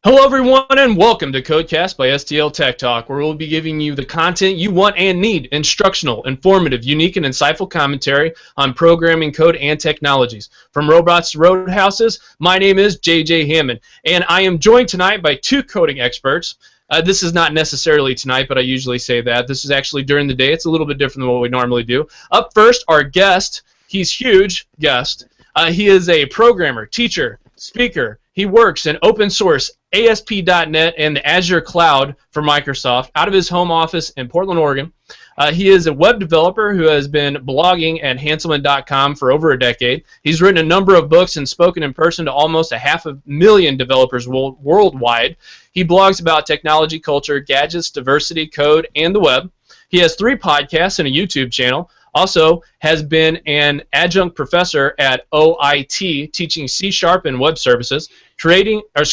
Hello everyone and welcome to CodeCast by STL Tech Talk, where we'll be giving you the content you want and need: instructional, informative, unique, and insightful commentary on programming, code, and technologies. From robots to roadhouses, my name is JJ Hammond, and I am joined tonight by two coding experts. This is not necessarily tonight, but I usually say that. This is actually during the day. It's a little bit different than what we normally do. Up first, our guest. He's huge guest. He is a programmer, teacher, speaker. He works in open source, ASP.NET, and the Azure Cloud for Microsoft out of his home office in Portland, Oregon. He is a web developer who has been blogging at Hanselman.com for over a decade. He's written a number of books and spoken in person to almost 500,000 developers worldwide. He blogs about technology, culture, gadgets, diversity, code, and the web. He has 3 podcasts and a YouTube channel. Also has been an adjunct professor at OIT teaching C# and web services. Created. Our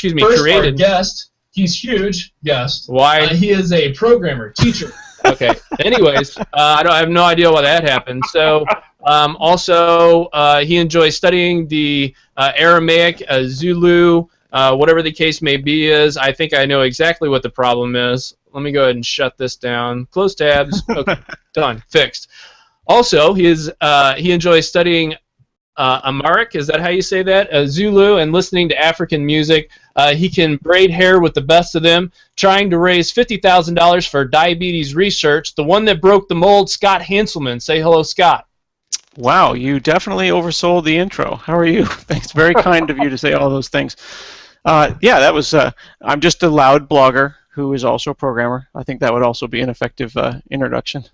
guest, he's huge guest. Why? He is a programmer, teacher. Okay. Anyways, I have no idea why that happened. So, he enjoys studying the Aramaic, Zulu, whatever the case may be is. I think I know exactly what the problem is. Let me go ahead and shut this down. Close tabs. Okay. Done. Fixed. Also, he enjoys studying Amharic, is that how you say that? Zulu, and listening to African music. He can braid hair with the best of them, trying to raise $50,000 for diabetes research. The one that broke the mold, Scott Hanselman. Say hello, Scott. Wow, you definitely oversold the intro. How are you? Thanks. Very kind of you to say all those things. Yeah, that was. I'm just a loud blogger who is also a programmer. I think that would also be an effective introduction.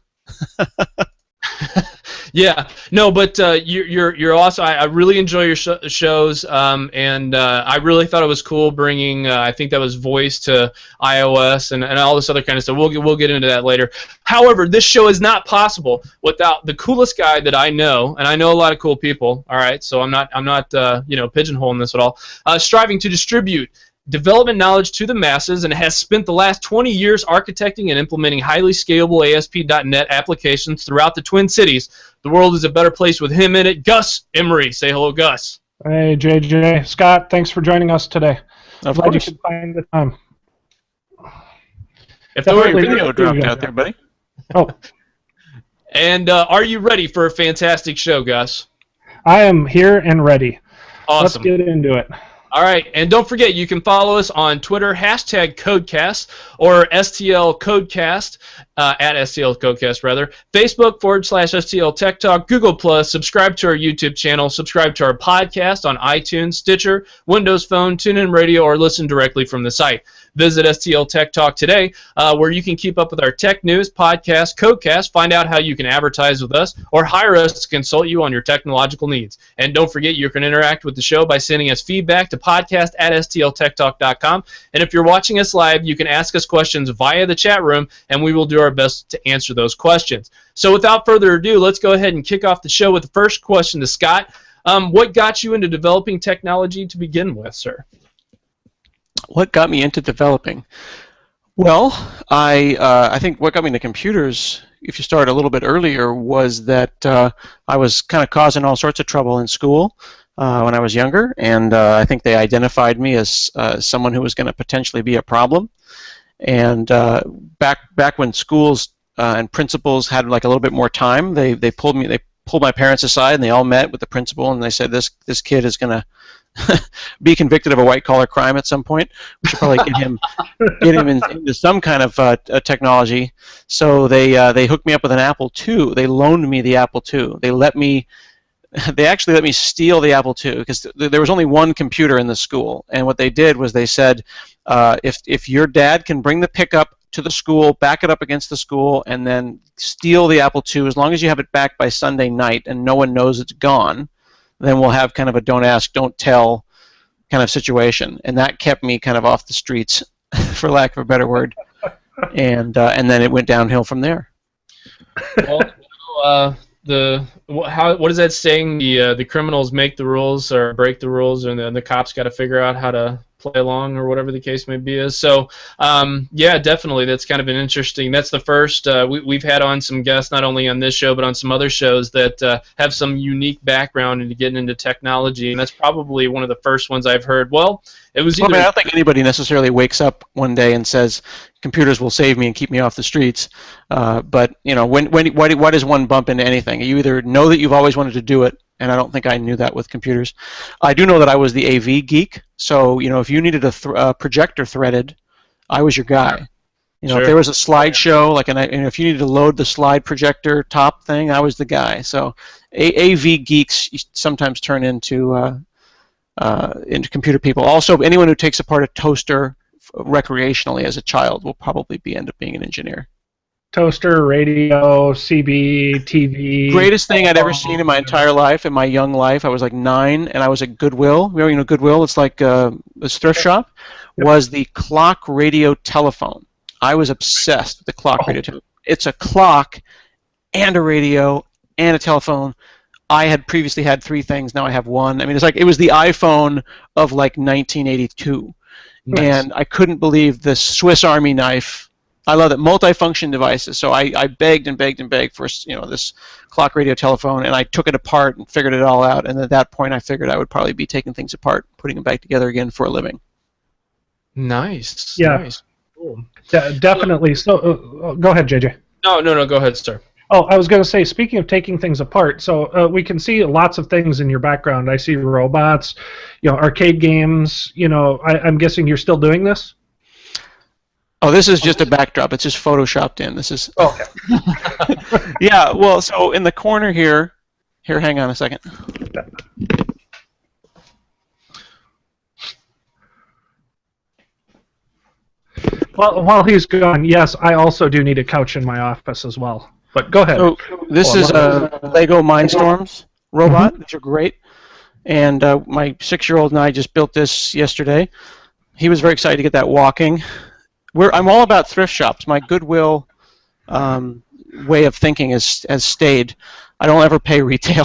Yeah, no, but you're awesome. I really enjoy your shows, and I really thought it was cool bringing I think that was voice to iOS and all this other kind of stuff. We'll get into that later. However, this show is not possible without the coolest guy that I know, and I know a lot of cool people. All right, so I'm not pigeonholing this at all. Striving to distribute development knowledge to the masses, and has spent the last 20 years architecting and implementing highly scalable ASP.NET applications throughout the Twin Cities. The world is a better place with him in it. Gus Emery. Say hello, Gus. Hey, JJ. Scott, thanks for joining us today. Of Glad course. you could find the time. If the video dropped out there, buddy. Oh. And are you ready for a fantastic show, Gus? I am here and ready. Awesome. Let's get into it. All right, and don't forget, you can follow us on Twitter, #CodeCast, or STL Codecast, at STL Codecast, rather. Facebook, /STL Tech Talk, Google+, subscribe to our YouTube channel, subscribe to our podcast on iTunes, Stitcher, Windows Phone, TuneIn Radio, or listen directly from the site. Visit STL Tech Talk today, where you can keep up with our tech news, podcast, Codecast, find out how you can advertise with us, or hire us to consult you on your technological needs. And don't forget, you can interact with the show by sending us feedback to podcast@stltechtalk.com. And if you're watching us live, you can ask us questions via the chat room, and we will do our best to answer those questions. So without further ado, let's go ahead and kick off the show with the first question to Scott. What got you into developing technology to begin with, sir? What got me into developing? Well, I think what got me into computers, if you start a little bit earlier, was that I was kind of causing all sorts of trouble in school when I was younger, and I think they identified me as someone who was going to potentially be a problem. And back when schools and principals had like a little bit more time, they pulled my parents aside, and they all met with the principal, and they said, this kid is going to be convicted of a white-collar crime at some point. We should probably get him into some kind of technology. So they hooked me up with an Apple II. They loaned me the Apple II. They actually let me steal the Apple II because there was only one computer in the school. And what they did was they said, if your dad can bring the pickup to the school, back it up against the school, and then steal the Apple II, as long as you have it back by Sunday night and no one knows it's gone, then we'll have kind of a don't ask, don't tell kind of situation. And that kept me kind of off the streets, for lack of a better word. And then it went downhill from there. Well, what is that saying? The criminals make the rules or break the rules, and then the cops got to figure out how to play along or whatever the case may be is. So yeah, definitely that's kind of an interesting. That's the first we've had on some guests not only on this show but on some other shows that have some unique background into getting into technology, and that's probably one of the first ones I've heard. Well, it was either. I don't think anybody necessarily wakes up one day and says computers will save me and keep me off the streets. But why does one bump into anything? You either know that you've always wanted to do it, and I don't think I knew that with computers. I do know that I was the AV geek. So if you needed a projector threaded, I was your guy. Sure. If there was a slideshow, if you needed to load the slide projector top thing, I was the guy. So AV geeks sometimes turn into computer people. Also, anyone who takes apart a toaster recreationally as a child will probably end up being an engineer. Toaster, radio, CB, TV. Greatest thing I'd ever seen in my entire life, in my young life. I was like 9, and I was at Goodwill. Goodwill, it's like a thrift shop, was the clock radio telephone. I was obsessed with the clock radio telephone. It's a clock and a radio and a telephone. I had previously had 3 things. Now I have 1. I mean, it was the iPhone of like 1982, and I couldn't believe the Swiss Army knife. I love it. Multifunction devices. So I begged and begged and begged for this clock radio telephone, and I took it apart and figured it all out. And at that point, I figured I would probably be taking things apart, putting them back together again for a living. Nice. Yeah. Nice. Cool. Definitely. So go ahead, JJ. No. Go ahead, sir. Oh, I was going to say, speaking of taking things apart, so we can see lots of things in your background. I see robots, arcade games. I'm guessing you're still doing this? Oh, this is just a backdrop. It's just photoshopped in. This is. Okay. Yeah. Well, so in the corner here, hang on a second. Well, while he's gone, yes, I also do need a couch in my office as well. But go ahead. So this is a Lego Mindstorms robot, which are great. And my 6-year-old and I just built this yesterday. He was very excited to get that walking. I'm all about thrift shops. My Goodwill way of thinking has stayed. I don't ever pay retail.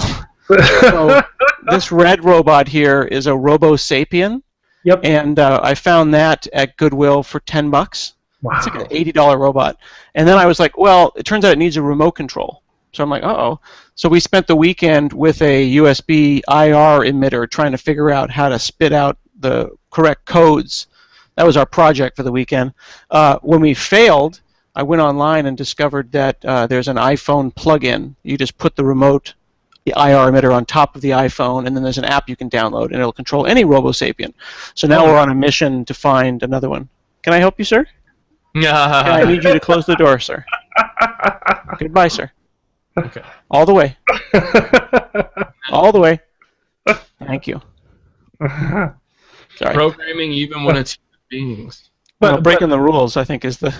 So this red robot here is a Robo Sapien. Yep. And I found that at Goodwill for $10. Wow. It's like an $80 robot. And then I was like, well, it turns out it needs a remote control. So I'm like, uh-oh. So we spent the weekend with a USB IR emitter trying to figure out how to spit out the correct codes. That was our project for the weekend. When we failed, I went online and discovered that there's an iPhone plug-in. You just put the IR emitter on top of the iPhone, and then there's an app you can download, and it'll control any Robo Sapien. So now we're on a mission to find another one. Can I help you, sir? I need you to close the door, sir. Goodbye, sir. Okay. All the way. All the way. Thank you. Sorry. Programming, even when it's human beings. But breaking the rules, I think, is the...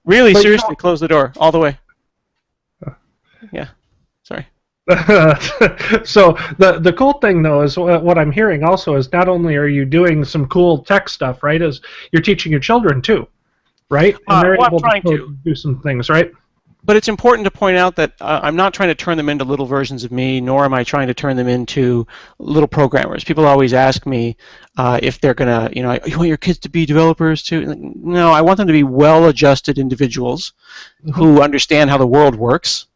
Really, seriously, close the door. All the way. Yeah. Sorry. So the cool thing, though, is what I'm hearing also is not only are you doing some cool tech stuff, right, is you're teaching your children, too, right? And they're able to do some things, right? But it's important to point out that I'm not trying to turn them into little versions of me, nor am I trying to turn them into little programmers. People always ask me if they're going to, you want your kids to be developers too? Like, no, I want them to be well-adjusted individuals who understand how the world works.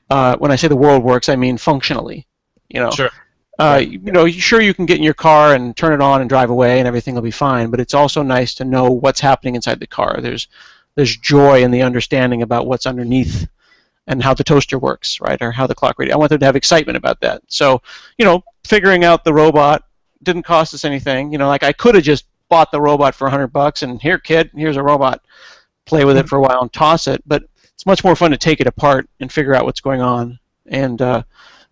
When I say the world works, I mean functionally. Sure. Sure, you can get in your car and turn it on and drive away and everything will be fine, but it's also nice to know what's happening inside the car. There's joy in the understanding about what's underneath and how the toaster works, right, or how the clock radio. I want them to have excitement about that. So, figuring out the robot didn't cost us anything. Like I could have just bought the robot for $100 and here, kid, here's a robot. Play with it for a while and toss it. But it's much more fun to take it apart and figure out what's going on. And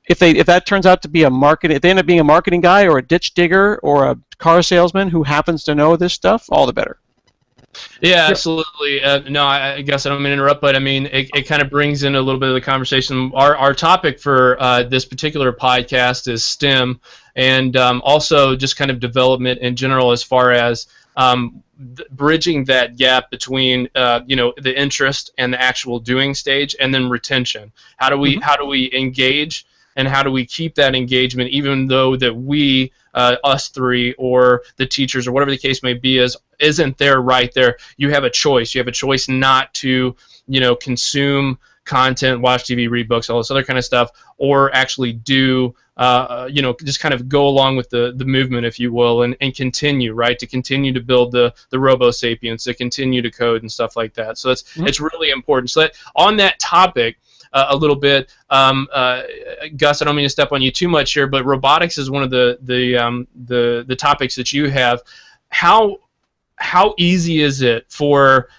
if that turns out to be if they end up being a marketing guy or a ditch digger or a car salesman who happens to know this stuff, all the better. Yeah, absolutely. No, I guess I don't mean to interrupt, but I mean, it kind of brings in a little bit of the conversation. Our topic for this particular podcast is STEM, and also just kind of development in general as far as bridging that gap between the interest and the actual doing stage, and then retention. How do we engage, and how do we keep that engagement even though that we us three or the teachers or whatever the case may be isn't there right there, you have a choice. You have a choice not to, consume content, watch TV, read books, all this other kind of stuff, or actually do, just kind of go along with the movement, if you will, and continue, right, to continue to build the Robo Sapiens, to continue to code and stuff like that. So it's really important. So on that topic, a little bit, Gus, I don't mean to step on you too much here, but robotics is one of the topics that you have. How easy is it for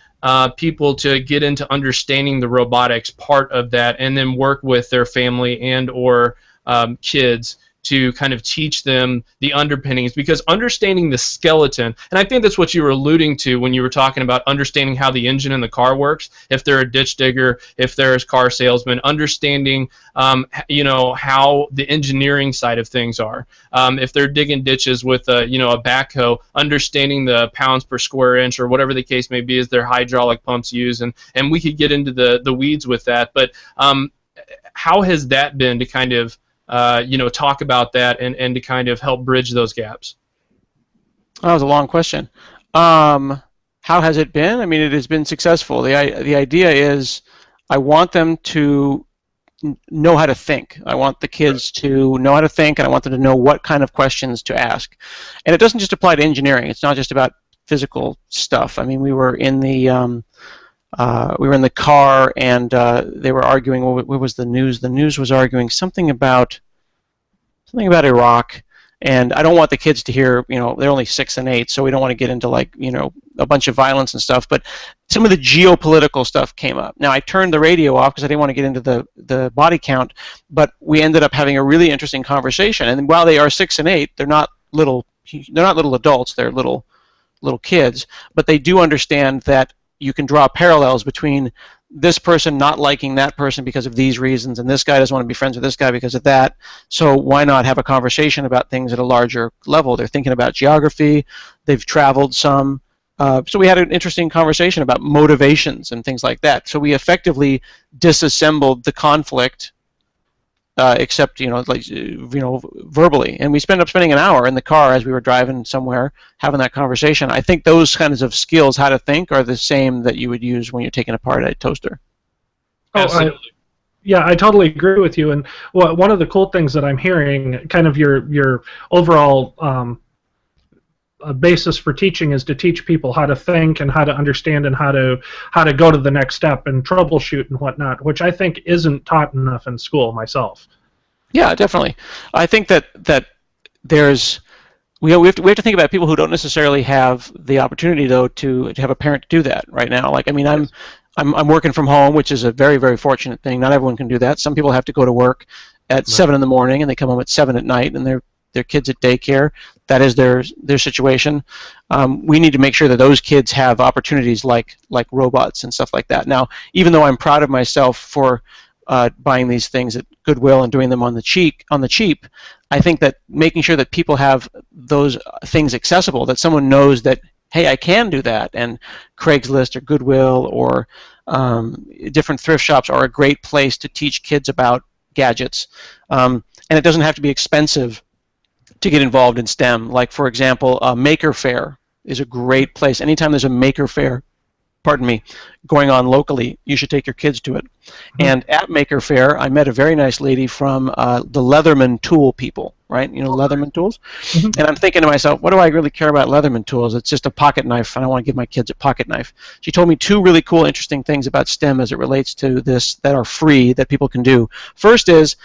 people to get into understanding the robotics part of that, and then work with their family and or kids to kind of teach them the underpinnings? Because understanding the skeleton, and I think that's what you were alluding to when you were talking about understanding how the engine in the car works, if they're a ditch digger, if they're a car salesman, understanding how the engineering side of things are. If they're digging ditches with a backhoe, understanding the pounds per square inch or whatever the case may be as their hydraulic pumps use, and we could get into the weeds with that. But how has that been to kind of talk about that and to kind of help bridge those gaps? That was a long question. How has it been? I mean, it has been successful. The idea is I want them to know how to think. I want the kids to know how to think, and I want them to know what kind of questions to ask. And it doesn't just apply to engineering. It's not just about physical stuff. I mean, we were in the car, and they were arguing. What was the news? The news was arguing something about Iraq, and I don't want the kids to hear. They're only 6 and 8, so we don't want to get into a bunch of violence and stuff. But some of the geopolitical stuff came up. Now I turned the radio off because I didn't want to get into the body count. But we ended up having a really interesting conversation. And while they are 6 and 8, they're not little adults. They're little kids, but they do understand that you can draw parallels between this person not liking that person because of these reasons, and this guy doesn't want to be friends with this guy because of that. So why not have a conversation about things at a larger level? They're thinking about geography. They've traveled some. So we had an interesting conversation about motivations and things like that. So we effectively disassembled the conflict, except verbally, and we ended up spending an hour in the car as we were driving somewhere having that conversation. I think those kinds of skills, how to think, are the same that you would use when you're taking apart a toaster. Absolutely. I totally agree with you. And one of the cool things that I'm hearing, kind of your overall basis for teaching, is to teach people how to think and how to understand and how to go to the next step and troubleshoot and whatnot, which I think isn't taught enough in school myself. Yeah, definitely. I think that there's we have to think about people who don't necessarily have the opportunity, though, to have a parent to do that right now. I'm working from home, which is a very, very fortunate thing. Not everyone can do that. Some people have to go to work at 7 in the morning and they come home at 7 at night, and their kids at daycare. That is their situation. We need to make sure that those kids have opportunities like robots and stuff like that. Now, even though I'm proud of myself for buying these things at Goodwill and doing them on the cheap, I think that making sure that people have those things accessible, that someone knows that, hey, I can do that, and Craigslist or Goodwill or different thrift shops are a great place to teach kids about gadgets. And it doesn't have to be expensive to get involved in STEM. Like, for example, Maker Faire is a great place. Anytime there's a Maker Faire, going on locally, you should take your kids to it. Mm-hmm. And at Maker Faire, I met a very nice lady from the Leatherman tool people, right? Leatherman tools? Mm-hmm. And I'm thinking to myself, what do I really care about Leatherman tools? It's just a pocket knife, and I want to give my kids a pocket knife. She told me 2 really cool, interesting things about STEM as it relates to this that are free that people can do. First is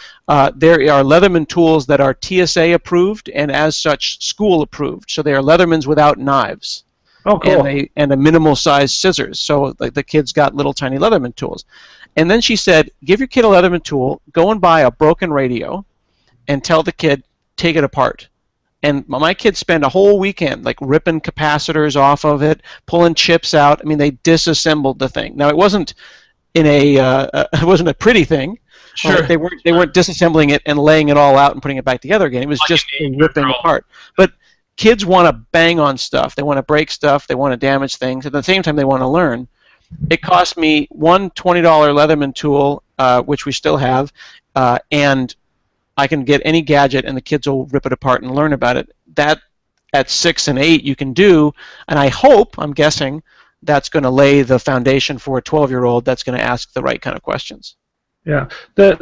there are Leatherman tools that are TSA approved and as such school approved. So they are Leathermans without knives. Oh, cool. And a minimal size scissors. So the kids got little tiny Leatherman tools. And then she said, give your kid a Leatherman tool, go and buy a broken radio, and tell the kid, take it apart. And my kids spend a whole weekend ripping capacitors off of it, pulling chips out. I mean, they disassembled the thing. Now, it wasn't it wasn't a pretty thing. Sure. They weren't disassembling it and laying it all out and putting it back together again. It was just ripping apart. But kids want to bang on stuff. They want to break stuff. They want to damage things. At the same time, they want to learn. It cost me one $20 Leatherman tool, which we still have, and I can get any gadget, and the kids will rip it apart and learn about it. that at 6 and 8 you can do, and I'm guessing, that's going to lay the foundation for a 12-year-old that's going to ask the right kind of questions. Yeah.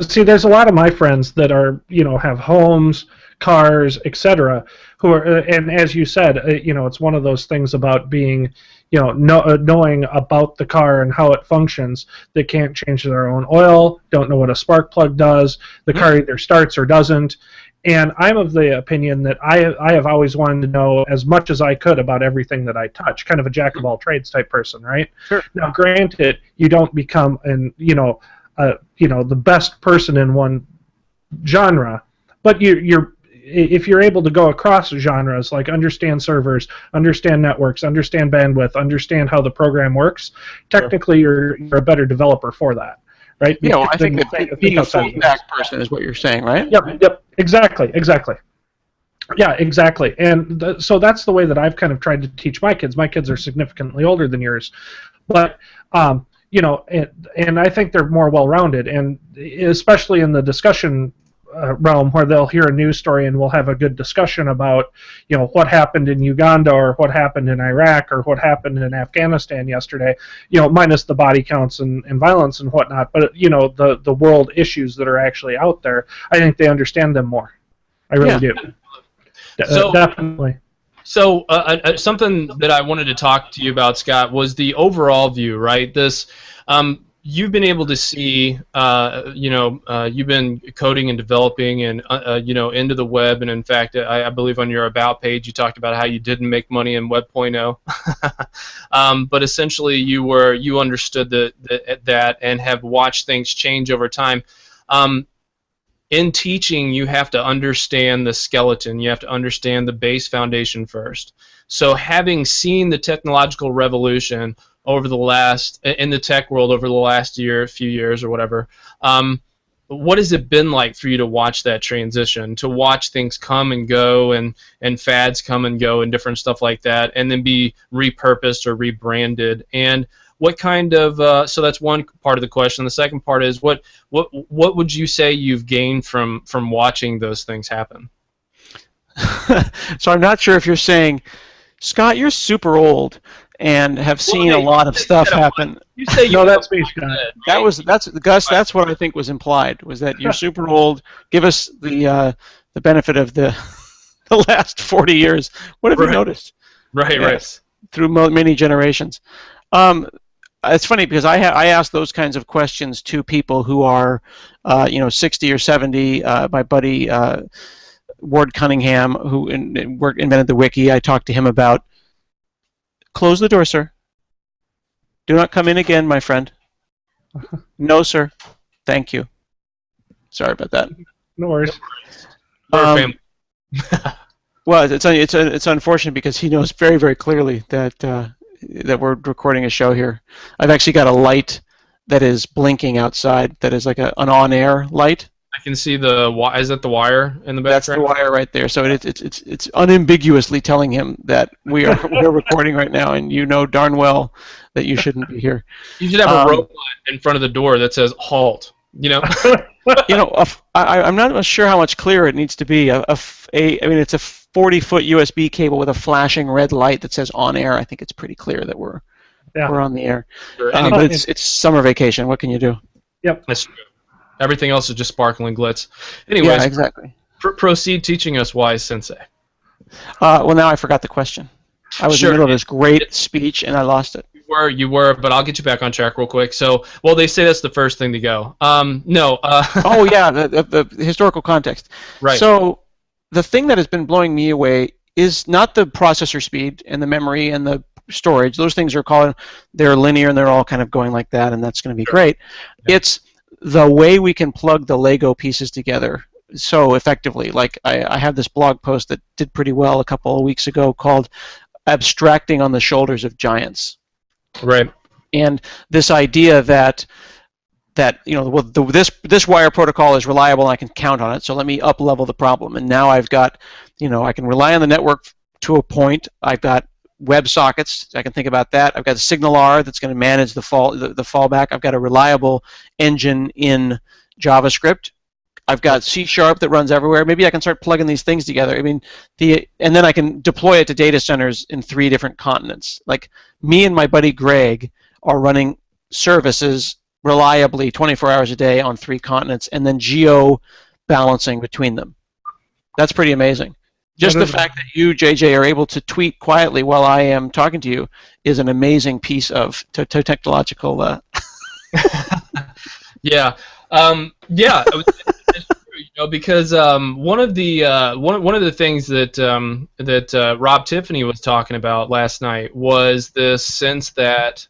See, there's a lot of my friends that are, have homes, cars, etc., who are, and as you said, it's one of those things about being, knowing about the car and how it functions. They can't change their own oil, don't know what a spark plug does. The car either starts or doesn't. And I'm of the opinion that I have always wanted to know as much as I could about everything that I touch, kind of a jack of all trades type person, right? Sure. Now, granted, you don't become the best person in one genre, but if you're able to go across genres, like understand servers, understand networks, understand bandwidth, understand how the program works, technically you're a better developer for that. Right? I think that being a full stack person is what you're saying, right? Yep, exactly. Yeah, exactly. And so that's the way that I've kind of tried to teach my kids. My kids are significantly older than yours, but and I think they're more well-rounded, and especially in the discussion realm where they'll hear a news story and we'll have a good discussion about what happened in Uganda or what happened in Iraq or what happened in Afghanistan yesterday, minus the body counts and violence and whatnot, but the world issues that are actually out there, I think they understand them more. I really do. So, definitely. So something that I wanted to talk to you about, Scott, was the overall view, right? This you've been able to see, you've been coding and developing and, into the web. And in fact, I believe on your About page, you talked about how you didn't make money in Web 0.0. But essentially, you understood that and have watched things change over time. In teaching, you have to understand the skeleton. You have to understand the base foundation first. So having seen the technological revolution over the in the tech world over the last few years or whatever, what has it been like for you to watch that transition, to watch things come and go and fads come and go and different stuff like that, and then be repurposed or rebranded? And what kind of so that's one part of the question. The second part is what would you say you've gained from watching those things happen? So I'm not sure if you're saying, Scott, you're super old and have seen a lot of stuff happen. You say no, that's me, Scott. That's Gus. That's what I think was implied, was that you're super old. Give us the benefit of the last 40 years. What have you noticed? Right. Through many generations. It's funny because I ask those kinds of questions to people who are, 60 or 70. My buddy Ward Cunningham, who invented the wiki, I talked to him about, close the door, sir. Do not come in again, my friend. No, sir. Thank you. Sorry about that. No worries. Well, it's unfortunate because he knows very, very clearly that we're recording a show here. I've actually got a light that is blinking outside that is like an on-air light. I can see is that the wire in the background? That's the wire right there. So it's unambiguously telling him that we're recording right now, and you know darn well that you shouldn't be here. You should have a robot in front of the door that says "halt." I'm not sure how much clearer it needs to be. I mean, it's a 40-foot USB cable with a flashing red light that says "on air." I think it's pretty clear that we're on the air. Sure. But it's summer vacation. What can you do? Yep. That's true. Everything else is just sparkling glitz. Anyways, yeah, exactly. Proceed teaching us why, Sensei. Well, now I forgot the question. I was in the middle of this great speech and I lost it. You were, but I'll get you back on track real quick. So, well, they say that's the first thing to go. No. Oh yeah, the historical context. Right. So, the thing that has been blowing me away is not the processor speed and the memory and the storage. Those things they're linear and they're all kind of going like that, and that's going to be great. Yeah. It's the way we can plug the Lego pieces together so effectively. Like I have this blog post that did pretty well a couple of weeks ago called "Abstracting on the Shoulders of Giants." Right. And this idea that this wire protocol is reliable and I can count on it, so let me up-level the problem. And now I've got, I can rely on the network to a point. I've got WebSockets. I can think about that. I've got a SignalR that's going to manage the fallback. I've got a reliable engine in JavaScript. I've got C# that runs everywhere. Maybe I can start plugging these things together. I mean, and then I can deploy it to data centers in 3 different continents. Like me and my buddy Greg are running services reliably 24 hours a day on 3 continents, and then geo-balancing between them. That's pretty amazing. Just the fact that you, JJ, are able to tweet quietly while I am talking to you is an amazing piece of technological... Yeah. Yeah. It's true, because one of the things that Rob Tiffany was talking about last night was this sense that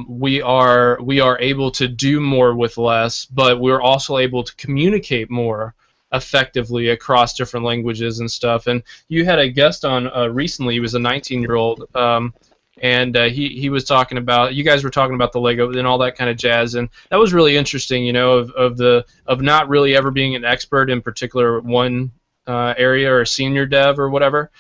we are able to do more with less, but we're also able to communicate more effectively across different languages and stuff. And you had a guest on recently. He was a 19-year-old, and he was talking about, you guys were talking about the Lego and all that kind of jazz, and that was really interesting. Of not really ever being an expert in particular one area or a senior dev or whatever.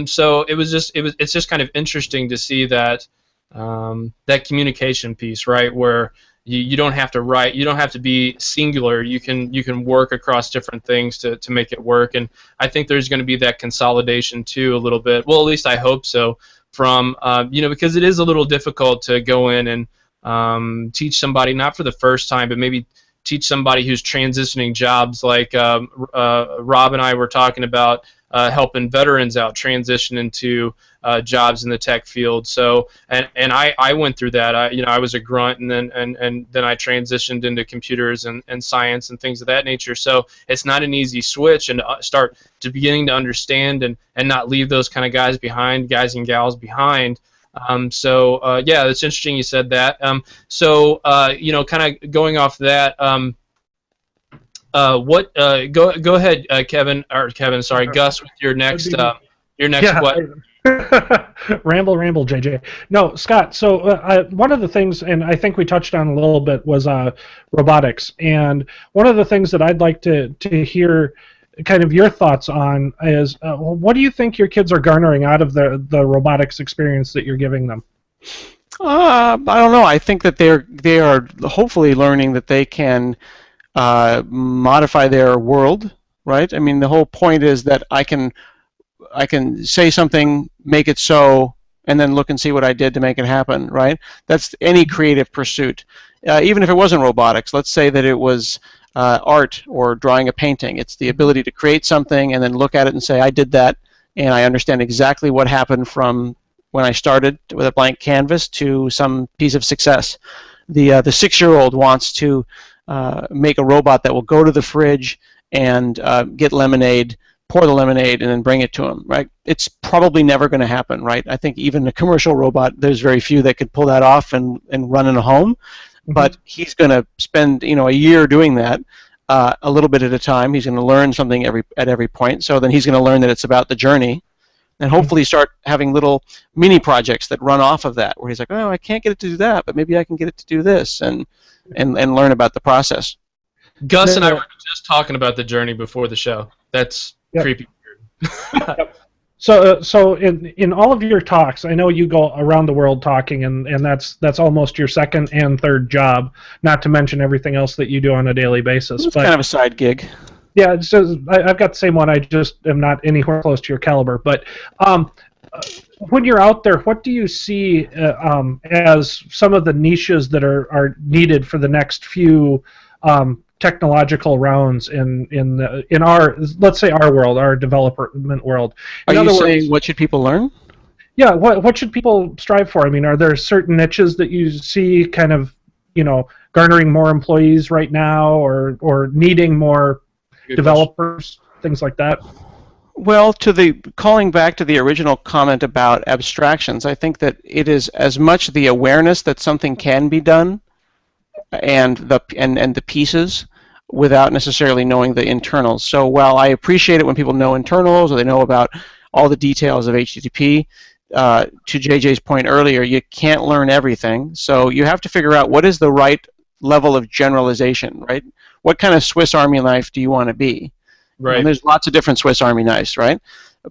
So it's just kind of interesting to see that that communication piece, right, where you don't have to write, you don't have to be singular. You can work across different things to make it work, and I think there's going to be that consolidation too a little bit. Well, at least I hope so. From because it is a little difficult to go in and teach somebody, not for the first time, but maybe teach somebody who's transitioning jobs, like Rob and I were talking about helping veterans out transition into jobs in the tech field. So and I went through that. I was a grunt, and then I transitioned into computers and science and things of that nature. So it's not an easy switch, and start to beginning to understand and not leave those kind of guys and gals behind. Yeah, it's interesting you said that. Kind of going off that. Go ahead, Kevin, sorry, Gus, with your next what? Ramble, JJ. No, Scott. So one of the things, and I think we touched on a little bit, was robotics. And one of the things that I'd like to hear kind of your thoughts on is what do you think your kids are garnering out of the robotics experience that you're giving them? I don't know. I think that they are hopefully learning that they can modify their world, right? I mean, the whole point is that I can say something, make it so, and then look and see what I did to make it happen, right? That's any creative pursuit. Even if it wasn't robotics, let's say that it was art or drawing a painting. It's the ability to create something and then look at it and say, I did that, and I understand exactly what happened from when I started with a blank canvas to some piece of success. The 6-year-old wants to make a robot that will go to the fridge and get lemonade, pour the lemonade, and then bring it to him, right? It's probably never going to happen, right? I think even a commercial robot, there's very few that could pull that off and run in a home. Mm-hmm. But he's going to spend a year doing that, a little bit at a time. He's going to learn something at every point. So then he's going to learn that it's about the journey, and hopefully start having little mini projects that run off of that, where he's like, oh, I can't get it to do that, but maybe I can get it to do this, and learn about the process. Gus and I were just talking about the journey before the show. That's creepy weird. Yep. So in all of your talks, I know you go around the world talking, and that's almost your second and third job, not to mention everything else that you do on a daily basis. It's kind of a side gig. Yeah, so I've got the same one. I just am not anywhere close to your caliber. But when you're out there, what do you see as some of the niches that are needed for the next few technological rounds in our, let's say, our world, our development world? Are you saying what should people learn? Yeah, what should people strive for? I mean, are there certain niches that you see kind of garnering more employees right now, or needing more developers, things like that? Well, calling back to the original comment about abstractions, I think that it is as much the awareness that something can be done and the pieces without necessarily knowing the internals. So while I appreciate it when people know internals or they know about all the details of HTTP, to JJ's point earlier, you can't learn everything. So you have to figure out what is the right level of generalization, right? What kind of Swiss Army knife do you want to be? Right. And there's lots of different Swiss Army knives, right?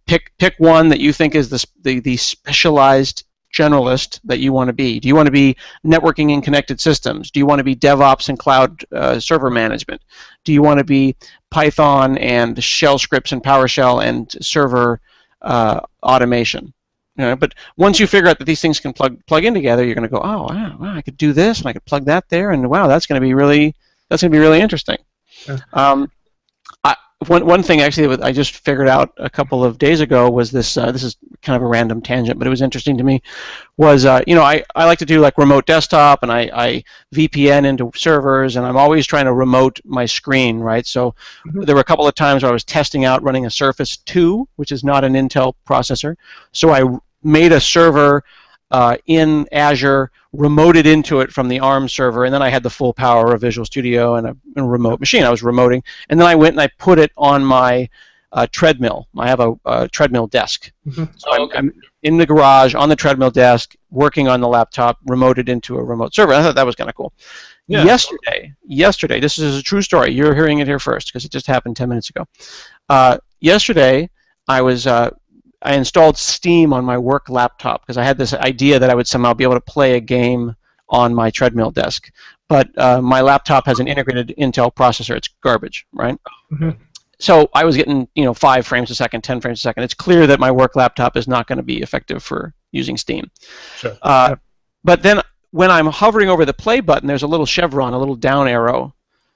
Pick one that you think is the specialized generalist that you want to be? Do you want to be networking and connected systems? Do you want to be DevOps and cloud server management? Do you want to be Python and shell scripts and PowerShell and server automation? But once you figure out that these things can plug in together, you're going to go, oh wow, I could do this and I could plug that there, and wow, that's going to be really interesting. Yeah. One thing actually that I just figured out a couple of days ago was this. This is kind of a random tangent, but it was interesting to me. Was I like to do like remote desktop, and I VPN into servers, and I'm always trying to remote my screen, right? So there were a couple of times where I was testing out running a Surface 2, which is not an Intel processor. So I made a server in Azure, remoted into it from the ARM server, and then I had the full power of Visual Studio and a remote machine. I was remoting, and then I went and I put it on my treadmill. I have a treadmill desk. So I'm in the garage on the treadmill desk, working on the laptop, remoted into a remote server. I thought that was kind of cool. Yeah. Yesterday, this is a true story. You're hearing it here first because it just happened 10 minutes ago. Yesterday, I installed Steam on my work laptop because I had this idea that I would somehow be able to play a game on my treadmill desk. But my laptop has an integrated Intel processor. It's garbage, right? So I was getting 5 frames a second, 10 frames a second. It's clear that my work laptop is not going to be effective for using Steam. Sure. But then when I'm hovering over the play button, there's a little chevron, a little down arrow.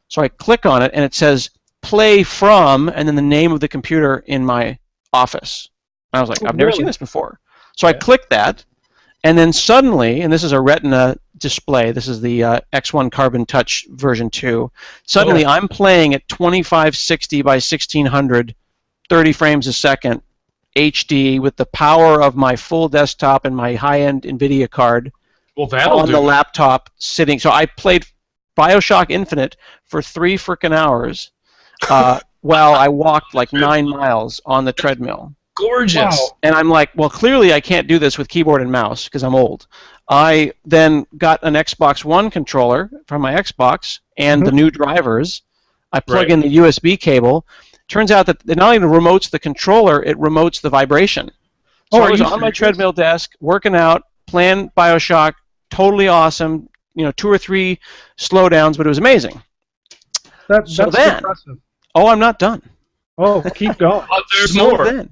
So I click on it, and it says play from, and then the name of the computer in my office. And I was like, I've never seen this before. So I clicked that, and then suddenly, and this is a Retina display, this is the X1 Carbon Touch version 2, suddenly I'm playing at 2560 by 1600, 30 frames a second, HD, with the power of my full desktop and my high-end Nvidia card on the laptop sitting. So I played Bioshock Infinite for 3 frickin' hours while I walked like 9 miles on the treadmill. Gorgeous. Wow. And I'm like, well, clearly I can't do this with keyboard and mouse because I'm old. I then got an Xbox One controller from my Xbox and the new drivers. I plug in the USB cable. Turns out that it not only remotes the controller, it remotes the vibration. So I was on my treadmill desk, working out, playing Bioshock, totally awesome. 2 or 3 slowdowns, but it was amazing. That's impressive. Oh, I'm not done. Oh, keep going. There's more.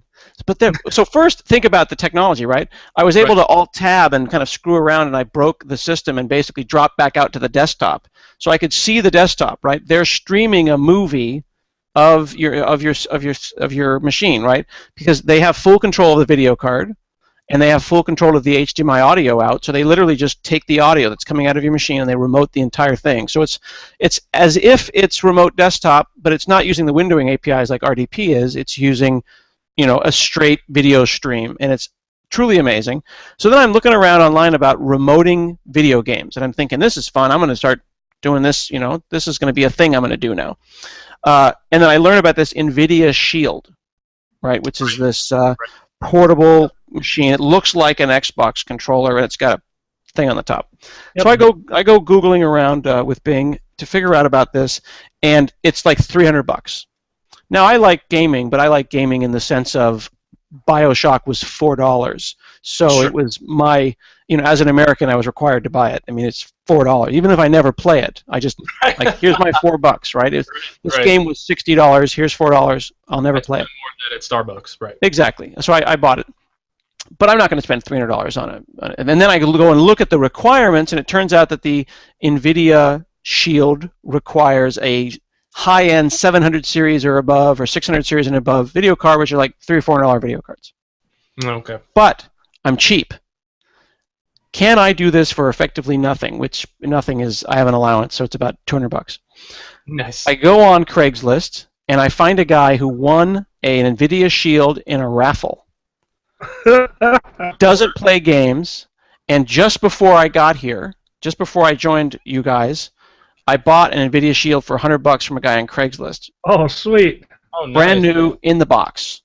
So first, think about the technology, right? I was able to Alt-Tab and kind of screw around, and I broke the system and basically dropped back out to the desktop. So I could see the desktop, right? They're streaming a movie of your machine, right? Because they have full control of the video card, and they have full control of the HDMI audio out. So they literally just take the audio that's coming out of your machine and they remote the entire thing. So it's as if it's remote desktop, but it's not using the windowing APIs like RDP is. It's using a straight video stream, and it's truly amazing. So then I'm looking around online about remoting video games, and I'm thinking, this is fun. I'm going to start doing this. This is going to be a thing I'm going to do now. And then I learned about this Nvidia Shield, right, which is this portable machine. It looks like an Xbox controller, and it's got a thing on the top. Yep. So I go Googling around with Bing to figure out about this, and it's like $300. Now, I like gaming, but I like gaming in the sense of Bioshock was $4. So it was my, as an American, I was required to buy it. I mean, it's $4. Even if I never play it, I just, like, here's my $4, right? If this game was $60, here's $4. I'll never play it. More than at Starbucks, right? Exactly. So I bought it. But I'm not going to spend $300 on it. And then I go and look at the requirements, and it turns out that the Nvidia Shield requires a high-end 700 series or above, or 600 series and above video card, which are like $300 or $400 video cards. Okay. But I'm cheap. Can I do this for effectively nothing? Which nothing is, I have an allowance, so it's about $200. Nice. I go on Craigslist, and I find a guy who won an Nvidia Shield in a raffle. Doesn't play games, and just before I got here, just before I joined you guys, I bought an Nvidia Shield for $100 from a guy on Craigslist. Oh, sweet. Oh, nice. Brand new in the box.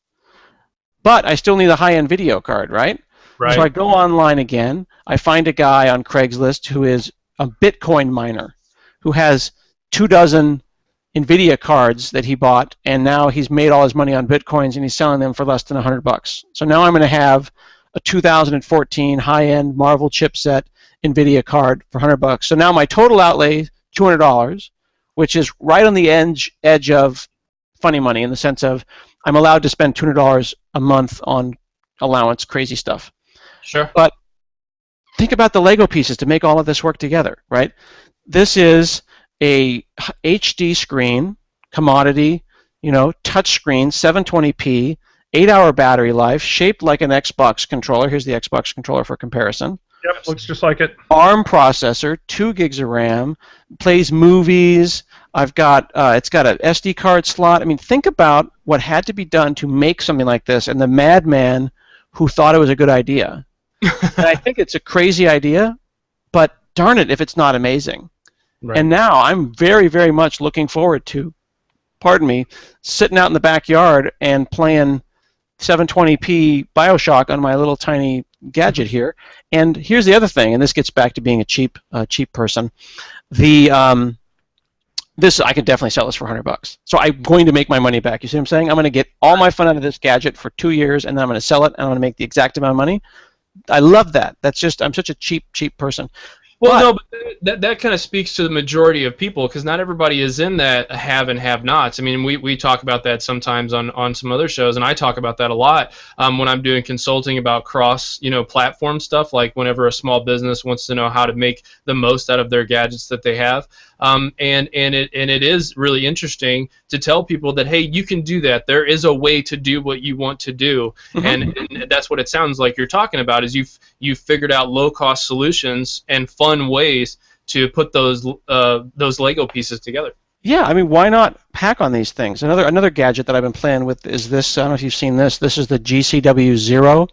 But I still need a high-end video card, right? Right. So I go online again. I find a guy on Craigslist who is a Bitcoin miner, who has 24 Nvidia cards that he bought, and now he's made all his money on Bitcoins, and he's selling them for less than $100. So now I'm going to have a 2014 high-end Marvel chipset Nvidia card for $100. So now my total outlay $200, which is right on the edge of funny money in the sense of I'm allowed to spend $200 a month on allowance, crazy stuff. Sure. But think about the Lego pieces to make all of this work together, right? This is a HD screen, commodity, touch screen, 720p, 8-hour battery life, shaped like an Xbox controller. Here's the Xbox controller for comparison. Yep, looks just like it. ARM processor, 2 gigs of RAM, plays movies. I've got it's got an SD card slot. I mean, think about what had to be done to make something like this, and the madman who thought it was a good idea. And I think it's a crazy idea, but darn it if it's not amazing. Right. And now I'm very, very much looking forward to, pardon me, sitting out in the backyard and playing 720p Bioshock on my little tiny gadget here. And here's the other thing, and this gets back to being a cheap person. This I could definitely sell this for $100. So I'm going to make my money back. You see what I'm saying? I'm going to get all my fun out of this gadget for 2 years, and then I'm going to sell it, and I'm going to make the exact amount of money. I love that. That's just I'm such a cheap person. Well, but that kind of speaks to the majority of people, because not everybody is in that have and have-nots. I mean, we talk about that sometimes on some other shows, and I talk about that a lot when I'm doing consulting about platform stuff, like whenever a small business wants to know how to make the most out of their gadgets that they have. And it is really interesting to tell people that, hey, you can do that. There is a way to do what you want to do, and that's what it sounds like you're talking about. Is you've figured out low-cost solutions and fun ways to put those Lego pieces together. Yeah, I mean, why not hack on these things? Another gadget that I've been playing with is this. I don't know if you've seen this. This is the GCW Zero.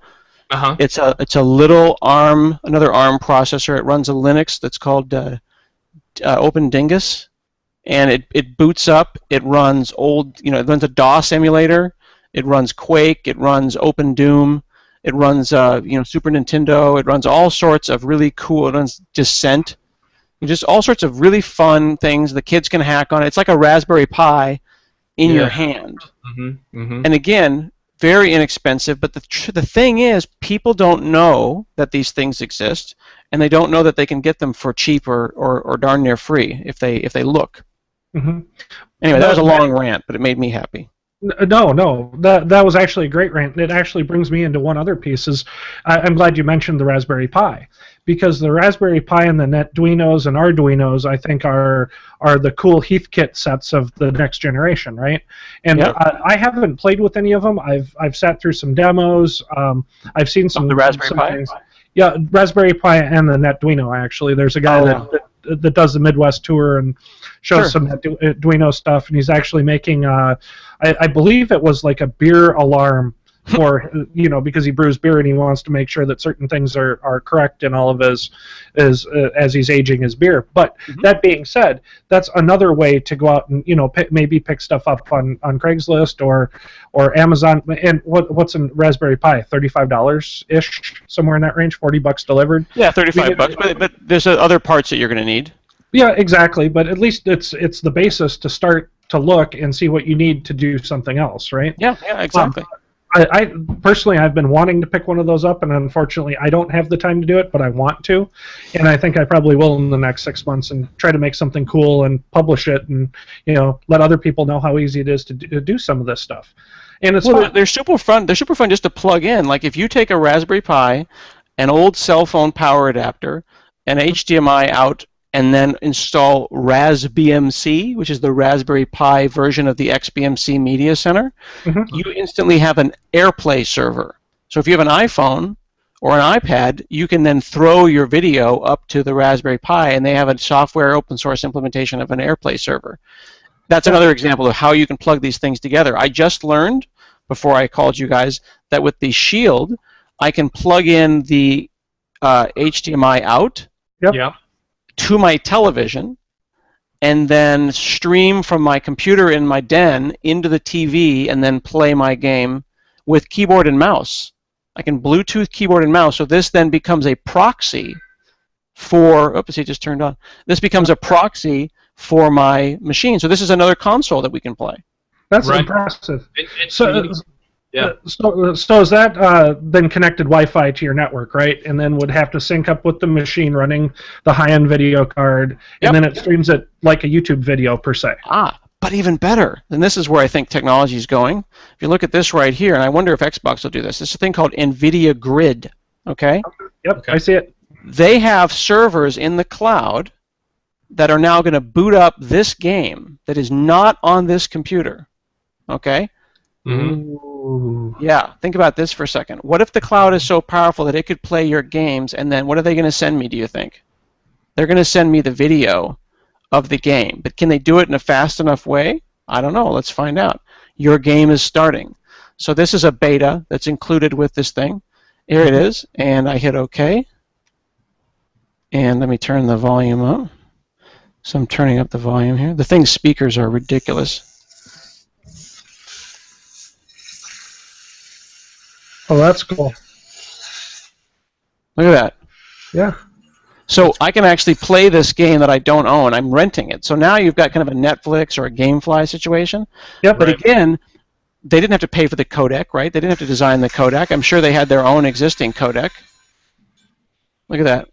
It's a little another ARM processor. It runs a Linux that's called Open Dingus, and it boots up. It runs it runs a DOS emulator. It runs Quake. It runs Open Doom. It runs Super Nintendo. It runs all sorts of really cool. It runs Descent. Just all sorts of really fun things the kids can hack on. It's like a Raspberry Pi in your hand. And again, very inexpensive. But the thing is, people don't know that these things exist, and they don't know that they can get them for cheap or darn near free if they look. Anyway, that was a long rant, but it made me happy. No, that was actually a great rant. It actually brings me into one other piece. I'm glad you mentioned the Raspberry Pi, because the Raspberry Pi and the Netduinos and Arduinos, I think, are the cool Heathkit sets of the next generation, right? And I haven't played with any of them. I've sat through some demos. I've seen some the Raspberry Pi. Things. Yeah, Raspberry Pi and the Netduino, actually. There's a guy that does the Midwest tour and shows some Arduino stuff, and he's actually making, I believe it was like a beer alarm for, because he brews beer and he wants to make sure that certain things are correct in all of his as he's aging his beer. But that being said, that's another way to go out and maybe pick stuff up on Craigslist or Amazon. And what's in Raspberry Pi? $35 ish, somewhere in that range. $40 delivered. Yeah, $35. But there's other parts that you're going to need. Yeah, exactly. But at least it's the basis to start to look and see what you need to do something else, right? Yeah, exactly. I personally, I've been wanting to pick one of those up, and unfortunately, I don't have the time to do it, but I want to, and I think I probably will in the next 6 months and try to make something cool and publish it, and let other people know how easy it is to do some of this stuff. And it's fun. They're super fun. They're super fun just to plug in. Like if you take a Raspberry Pi, an old cell phone power adapter, an HDMI out, and then install RasBMC, which is the Raspberry Pi version of the XBMC Media Center, you instantly have an AirPlay server. So if you have an iPhone or an iPad, you can then throw your video up to the Raspberry Pi, and they have a software open source implementation of an AirPlay server. That's another example of how you can plug these things together. I just learned, before I called you guys, that with the Shield, I can plug in the HDMI out to my television, and then stream from my computer in my den into the TV, and then play my game with keyboard and mouse. I can Bluetooth keyboard and mouse, so this then becomes a proxy for, oops, it just turned on. This becomes a proxy for my machine. So this is another console that we can play. That's impressive. Yeah. So is that then connected Wi-Fi to your network, right? And then would have to sync up with the machine running the high-end video card, and then it streams it like a YouTube video per se. But even better, and this is where I think technology is going. If you look at this right here, and I wonder if Xbox will do this. It's a thing called Nvidia Grid. Okay. Yep. Okay. I see it. They have servers in the cloud that are now going to boot up this game that is not on this computer. Okay. Ooh. Yeah, think about this for a second. What if the cloud is so powerful that it could play your games, and then what are they going to send me, do you think? They're going to send me the video of the game, but can they do it in a fast enough way? I don't know. Let's find out. Your game is starting. So this is a beta that's included with this thing. Here it is, and I hit OK. And let me turn the volume up. So I'm turning up the volume here. The thing's speakers are ridiculous. Oh, that's cool. Look at that. Yeah. So I can actually play this game that I don't own. I'm renting it. So now you've got kind of a Netflix or a GameFly situation. Yep. But again, they didn't have to pay for the codec, right? They didn't have to design the codec. I'm sure they had their own existing codec. Look at that.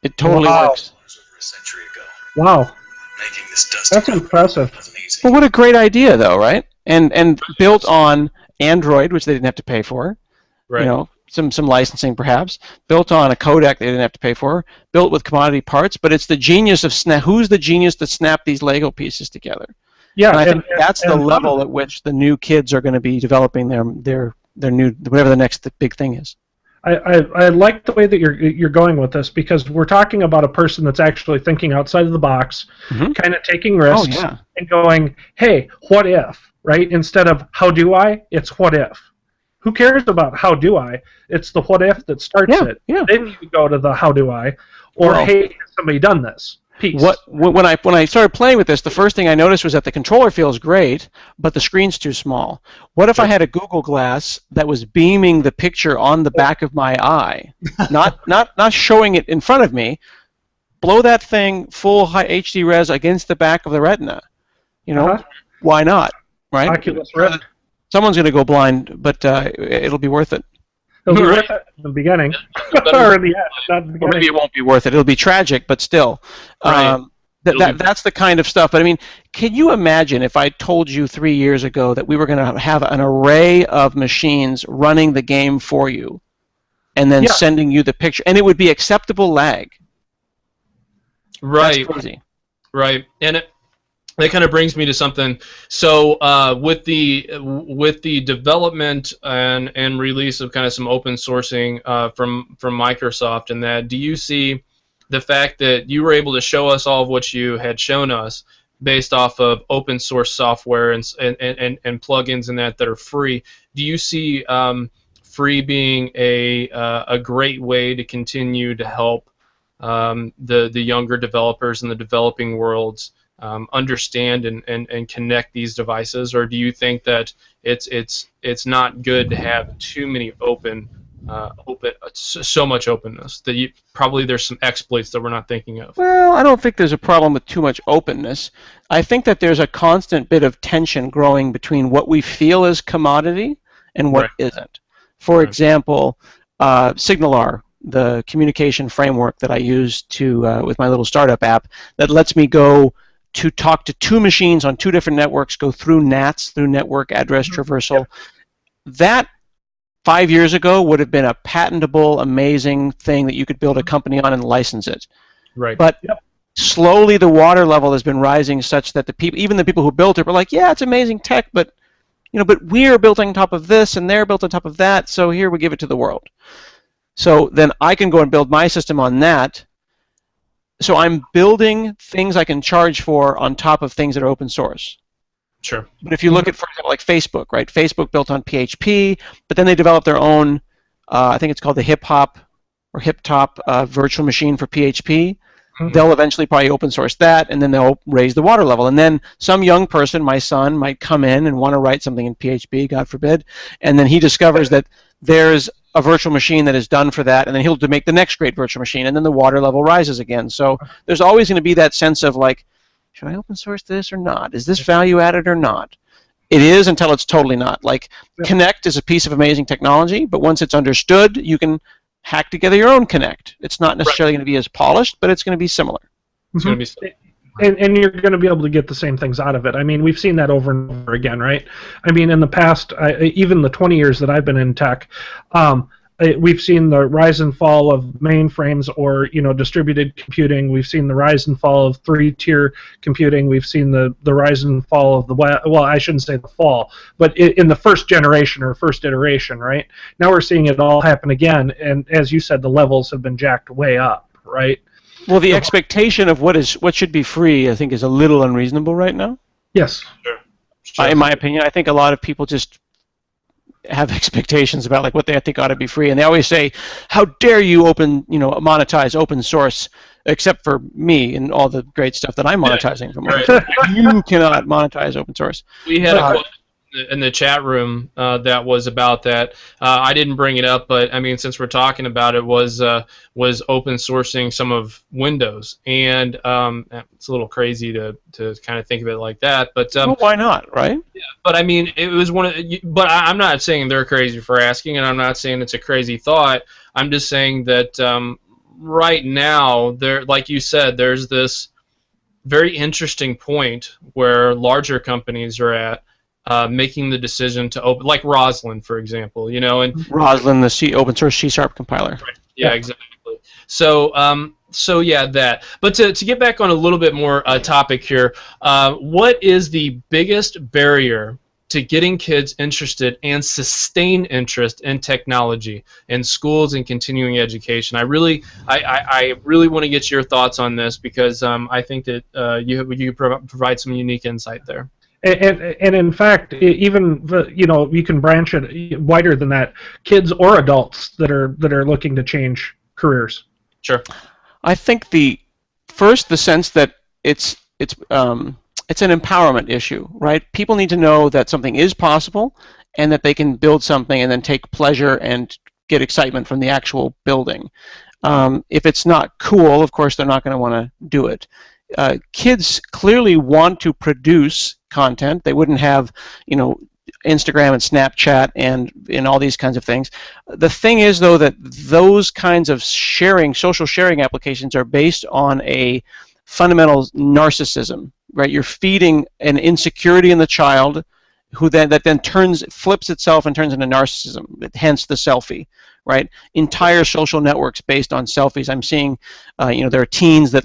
It totally works. Wow. That's impressive. Well, what a great idea, though, right? And built on Android, which they didn't have to pay for. Right. You know, some licensing perhaps. Built on a codec they didn't have to pay for. Built with commodity parts, but it's the genius of who's the genius that snapped these Lego pieces together? Yeah, and I think that's the level at which the new kids are going to be developing their new whatever the next big thing is. I like the way that you're going with this, because we're talking about a person that's actually thinking outside of the box, kind of taking risks, and going, hey, what if, right? Instead of how do I, it's what if. Who cares about how do I? It's the what if that starts it. Yeah. Then you go to the how do I, or hey, has somebody done this? Piece. When I started playing with this, the first thing I noticed was that the controller feels great, but the screen's too small. What if I had a Google Glass that was beaming the picture on the back of my eye, not showing it in front of me? Blow that thing full high HD res against the back of the Retina. You know, why not? Right? Oculus Rift. Someone's going to go blind, but it'll be worth it. It'll be worth it in the beginning, or in the end, not in the beginning. Or maybe it won't be worth it. It'll be tragic, but still. Right. That's the kind of stuff. But I mean, can you imagine if I told you 3 years ago that we were going to have an array of machines running the game for you, and then sending you the picture, and it would be acceptable lag? Right. That's crazy. Right. And that kind of brings me to something. So with the development and release of kind of some open sourcing from Microsoft and that, do you see the fact that you were able to show us all of what you had shown us based off of open source software and plugins and that are free? Do you see free being a great way to continue to help the younger developers in the developing worlds understand and connect these devices, or do you think that it's not good to have too many so much openness that probably there's some exploits that we're not thinking of? Well, I don't think there's a problem with too much openness. I think that there's a constant bit of tension growing between what we feel is commodity and what isn't. For example, SignalR, the communication framework that I use with my little startup app that lets me go to talk to two machines on two different networks, go through NATs, through network address traversal. That 5 years ago would have been a patentable, amazing thing that you could build a company on and license it. Right. But slowly the water level has been rising such that even the people who built it were like, yeah, it's amazing tech, but but we're built on top of this and they're built on top of that, so here we give it to the world. So then I can go and build my system on that. So I'm building things I can charge for on top of things that are open source. Sure. But if you look at, for example, like Facebook, right? Facebook built on PHP, but then they developed their own, I think it's called the HipHop or HipTop virtual machine for PHP. They'll eventually probably open source that, and then they'll raise the water level. And then some young person, my son, might come in and want to write something in PHP, God forbid, and then he discovers that there's a virtual machine that is done for that, and then he'll make the next great virtual machine, and then the water level rises again. So there's always going to be that sense of like, should I open source this or not? Is this value added or not? It is until it's totally not. Like, Connect is a piece of amazing technology, but once it's understood, you can hack together your own Connect. It's not necessarily going to be as polished, but it's going to be similar. It's going to be similar. And you're going to be able to get the same things out of it. I mean, we've seen that over and over again, right? I mean, in the past, even the 20 years that I've been in tech, we've seen the rise and fall of mainframes or, distributed computing. We've seen the rise and fall of three-tier computing. We've seen the rise and fall of the web. Well, I shouldn't say the fall, but in the first generation or first iteration, right? Now we're seeing it all happen again, and as you said, the levels have been jacked way up, right? Well, the expectation of what should be free, I think, is a little unreasonable right now. Yes. Sure. In my opinion, I think a lot of people just have expectations about like what they think ought to be free, and they always say, "How dare you monetize open source?" Except for me and all the great stuff that I'm monetizing from open source. You cannot monetize open source. We had a in the chat room that was about that. I didn't bring it up, but I mean, since we're talking about it, was open sourcing some of Windows, and it's a little crazy to kind of think of it like that. But well, why not, right? Yeah, but I mean, it was one of. But I'm not saying they're crazy for asking, and I'm not saying it's a crazy thought. I'm just saying that right now, like you said, there's this very interesting point where larger companies are at. Making the decision to open, like Roslyn, for example, and Roslyn, the open source C# compiler. Right. Yeah, exactly. So, yeah, that. But to get back on a little bit more topic here, what is the biggest barrier to getting kids interested and sustain interest in technology in schools and continuing education? I really want to get your thoughts on this because I think that you provide some unique insight there. And in fact, even you can branch it wider than that. Kids or adults that are looking to change careers. Sure. I think the sense that it's an empowerment issue, right? People need to know that something is possible and that they can build something and then take pleasure and get excitement from the actual building. If it's not cool, of course, they're not going to want to do it. Kids clearly want to produce content. They wouldn't have, Instagram and Snapchat and all these kinds of things. The thing is, though, that those kinds of social sharing applications are based on a fundamental narcissism, right? You're feeding an insecurity in the child that then flips itself and turns into narcissism, hence the selfie. Right, entire social networks based on selfies. I'm seeing, there are teens that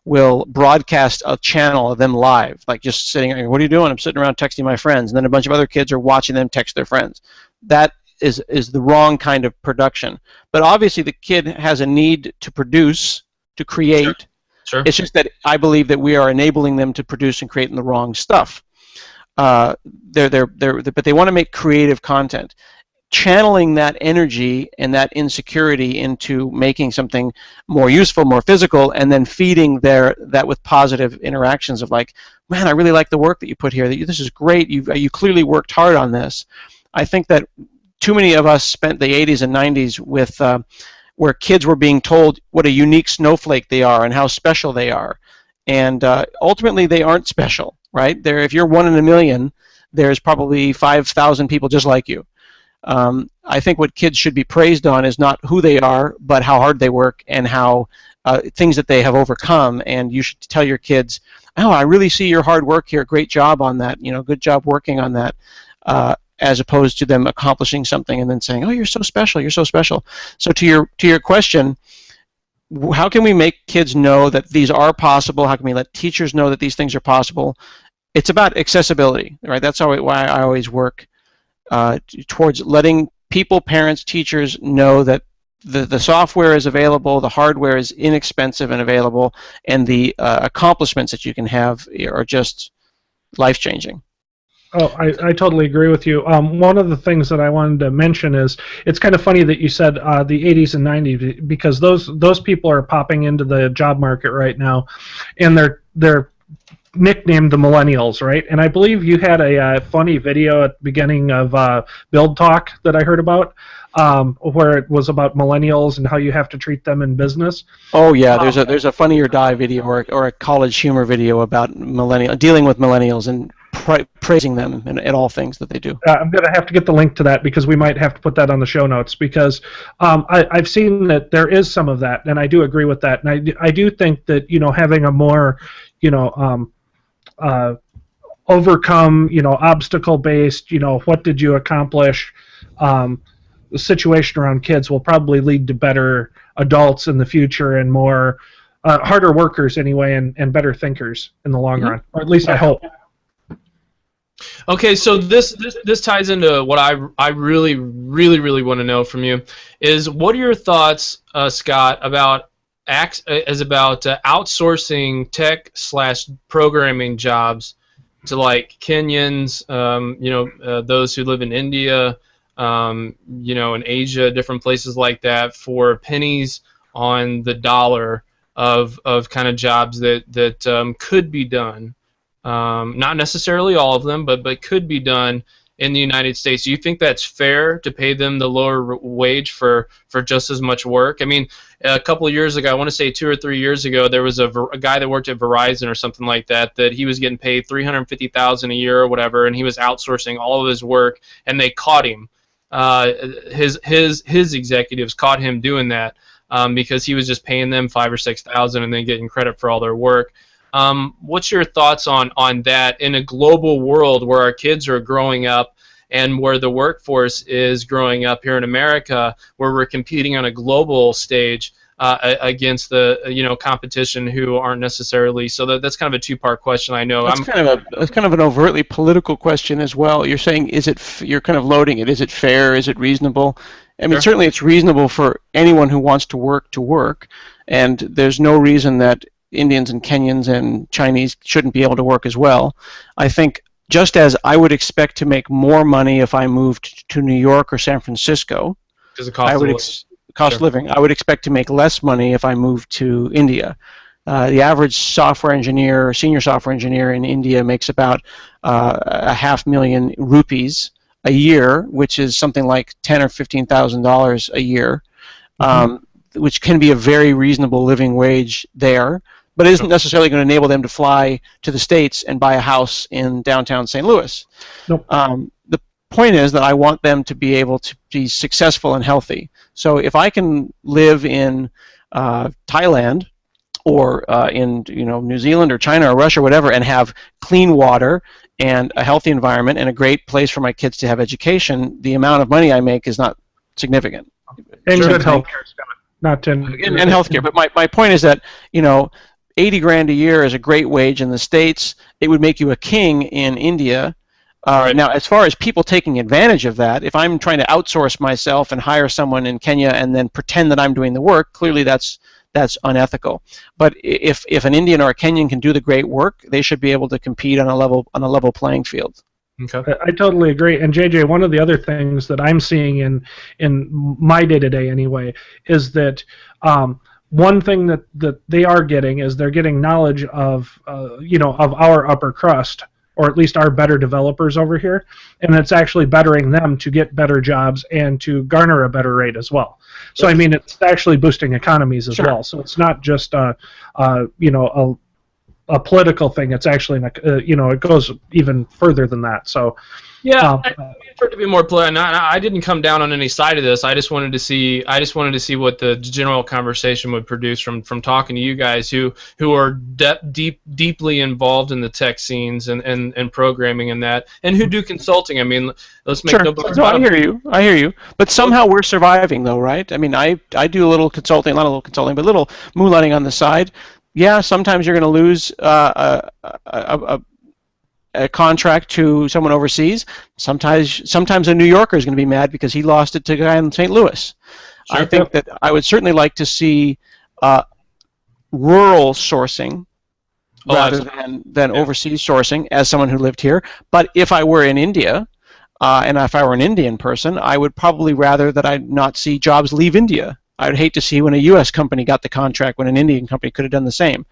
will broadcast a channel of them live, like just sitting. What are you doing? I'm sitting around texting my friends, and then a bunch of other kids are watching them text their friends. That is the wrong kind of production. But obviously, the kid has a need to produce, to create. Sure. It's just that I believe that we are enabling them to produce and create the wrong stuff. But they want to make creative content. Channeling that energy and that insecurity into making something more useful, more physical, and then feeding that with positive interactions of like, man, I really like the work that you put here. This is great. You clearly worked hard on this. I think that too many of us spent the 80s and 90s with where kids were being told what a unique snowflake they are and how special they are, and ultimately they aren't special, right? If you're one in a million, there's probably 5,000 people just like you. I think what kids should be praised on is not who they are, but how hard they work and how things that they have overcome. And you should tell your kids, "Oh, I really see your hard work here. Great job on that. Good job working on that." As opposed to them accomplishing something and then saying, "Oh, you're so special. You're so special." So to your question, how can we make kids know that these are possible? How can we let teachers know that these things are possible? It's about accessibility, right? That's why I always work. Towards letting people, parents, teachers know that the software is available, the hardware is inexpensive and available, and the accomplishments that you can have are just life-changing. Oh, I totally agree with you. One of the things that I wanted to mention is it's kind of funny that you said the 80s and 90s because those people are popping into the job market right now, and they're nicknamed the millennials, right? And I believe you had a funny video at the beginning of Build Talk that I heard about, where it was about millennials and how you have to treat them in business. Oh yeah, there's a Funny or Die video or a college humor video about dealing with millennials, and praising them in all things that they do. I'm going to have to get the link to that because we might have to put that on the show notes because I've seen that there is some of that, and I do agree with that. And I do think that, having a more, overcome, obstacle-based, what did you accomplish, the situation around kids will probably lead to better adults in the future and more harder workers anyway, and better thinkers in the long run, or at least I hope. Okay, so this ties into what I really want to know from you is what are your thoughts, Scott, about outsourcing tech/programming jobs to like Kenyans, those who live in India, in Asia, different places like that, for pennies on the dollar of kind of jobs that could be done. Not necessarily all of them, but could be done in the United States. Do you think that's fair to pay them the lower wage for just as much work? I mean, a couple of years ago, I want to say 2 or 3 years ago, there was a guy that worked at Verizon or something like that he was getting paid $350,000 a year or whatever, and he was outsourcing all of his work, and they caught him. His executives caught him doing that because he was just paying them $5,000 or $6,000 and then getting credit for all their work. What's your thoughts on that in a global world where our kids are growing up and where the workforce is growing up here in America, where we're competing on a global stage against the competition who aren't necessarily? So that's kind of a two-part question. I know that's kind of an overtly political question as well. You're saying you're kind of loading it. Is it fair? Is it reasonable? I mean, certainly it's reasonable for anyone who wants to work, and there's no reason that Indians and Kenyans and Chinese shouldn't be able to work as well. I think just as I would expect to make more money if I moved to New York or San Francisco, because the cost of living, I would expect to make less money if I moved to India. The average senior software engineer in India makes about 500,000 rupees a year, which is something like $10,000 or $15,000 a year, which can be a very reasonable living wage there, but it isn't necessarily going to enable them to fly to the States and buy a house in downtown St. Louis. Nope. The point is that I want them to be able to be successful and healthy. So if I can live in Thailand or in New Zealand or China or Russia or whatever and have clean water and a healthy environment and a great place for my kids to have education, the amount of money I make is not significant. And good healthcare, not to... And healthcare. But my point is that, $80,000 a year is a great wage in the States. It would make you a king in India. Right. Now, as far as people taking advantage of that, if I'm trying to outsource myself and hire someone in Kenya and then pretend that I'm doing the work, clearly that's unethical. But if an Indian or a Kenyan can do the great work, they should be able to compete on a level playing field. Okay. I totally agree. And JJ, one of the other things that I'm seeing in my day-to-day anyway is that one thing that they are getting is they're getting knowledge of of our upper crust, or at least our better developers over here, and it's actually bettering them to get better jobs and to garner a better rate as well. So I mean, it's actually boosting economies as well. So it's not just a political thing. It's actually it goes even further than that. So yeah, I mean, for it to be more political, I didn't come down on any side of this. I just wanted to see what the general conversation would produce from talking to you guys who are deeply involved in the tech scenes and programming and that, and who do consulting. I mean, let's make no bones about it. I hear you. But somehow we're surviving, though, right? I mean, I do a little consulting, not a little consulting, but a little moonlighting on the side. Yeah, sometimes you're going to lose a contract to someone overseas. Sometimes a New Yorker is going to be mad because he lost it to a guy in St. Louis. Sure. I think that I would certainly like to see rural sourcing rather than overseas sourcing as someone who lived here. But if I were in India, and if I were an Indian person, I would probably rather that I not see jobs leave India. I would hate to see when a U.S. company got the contract when an Indian company could have done the same.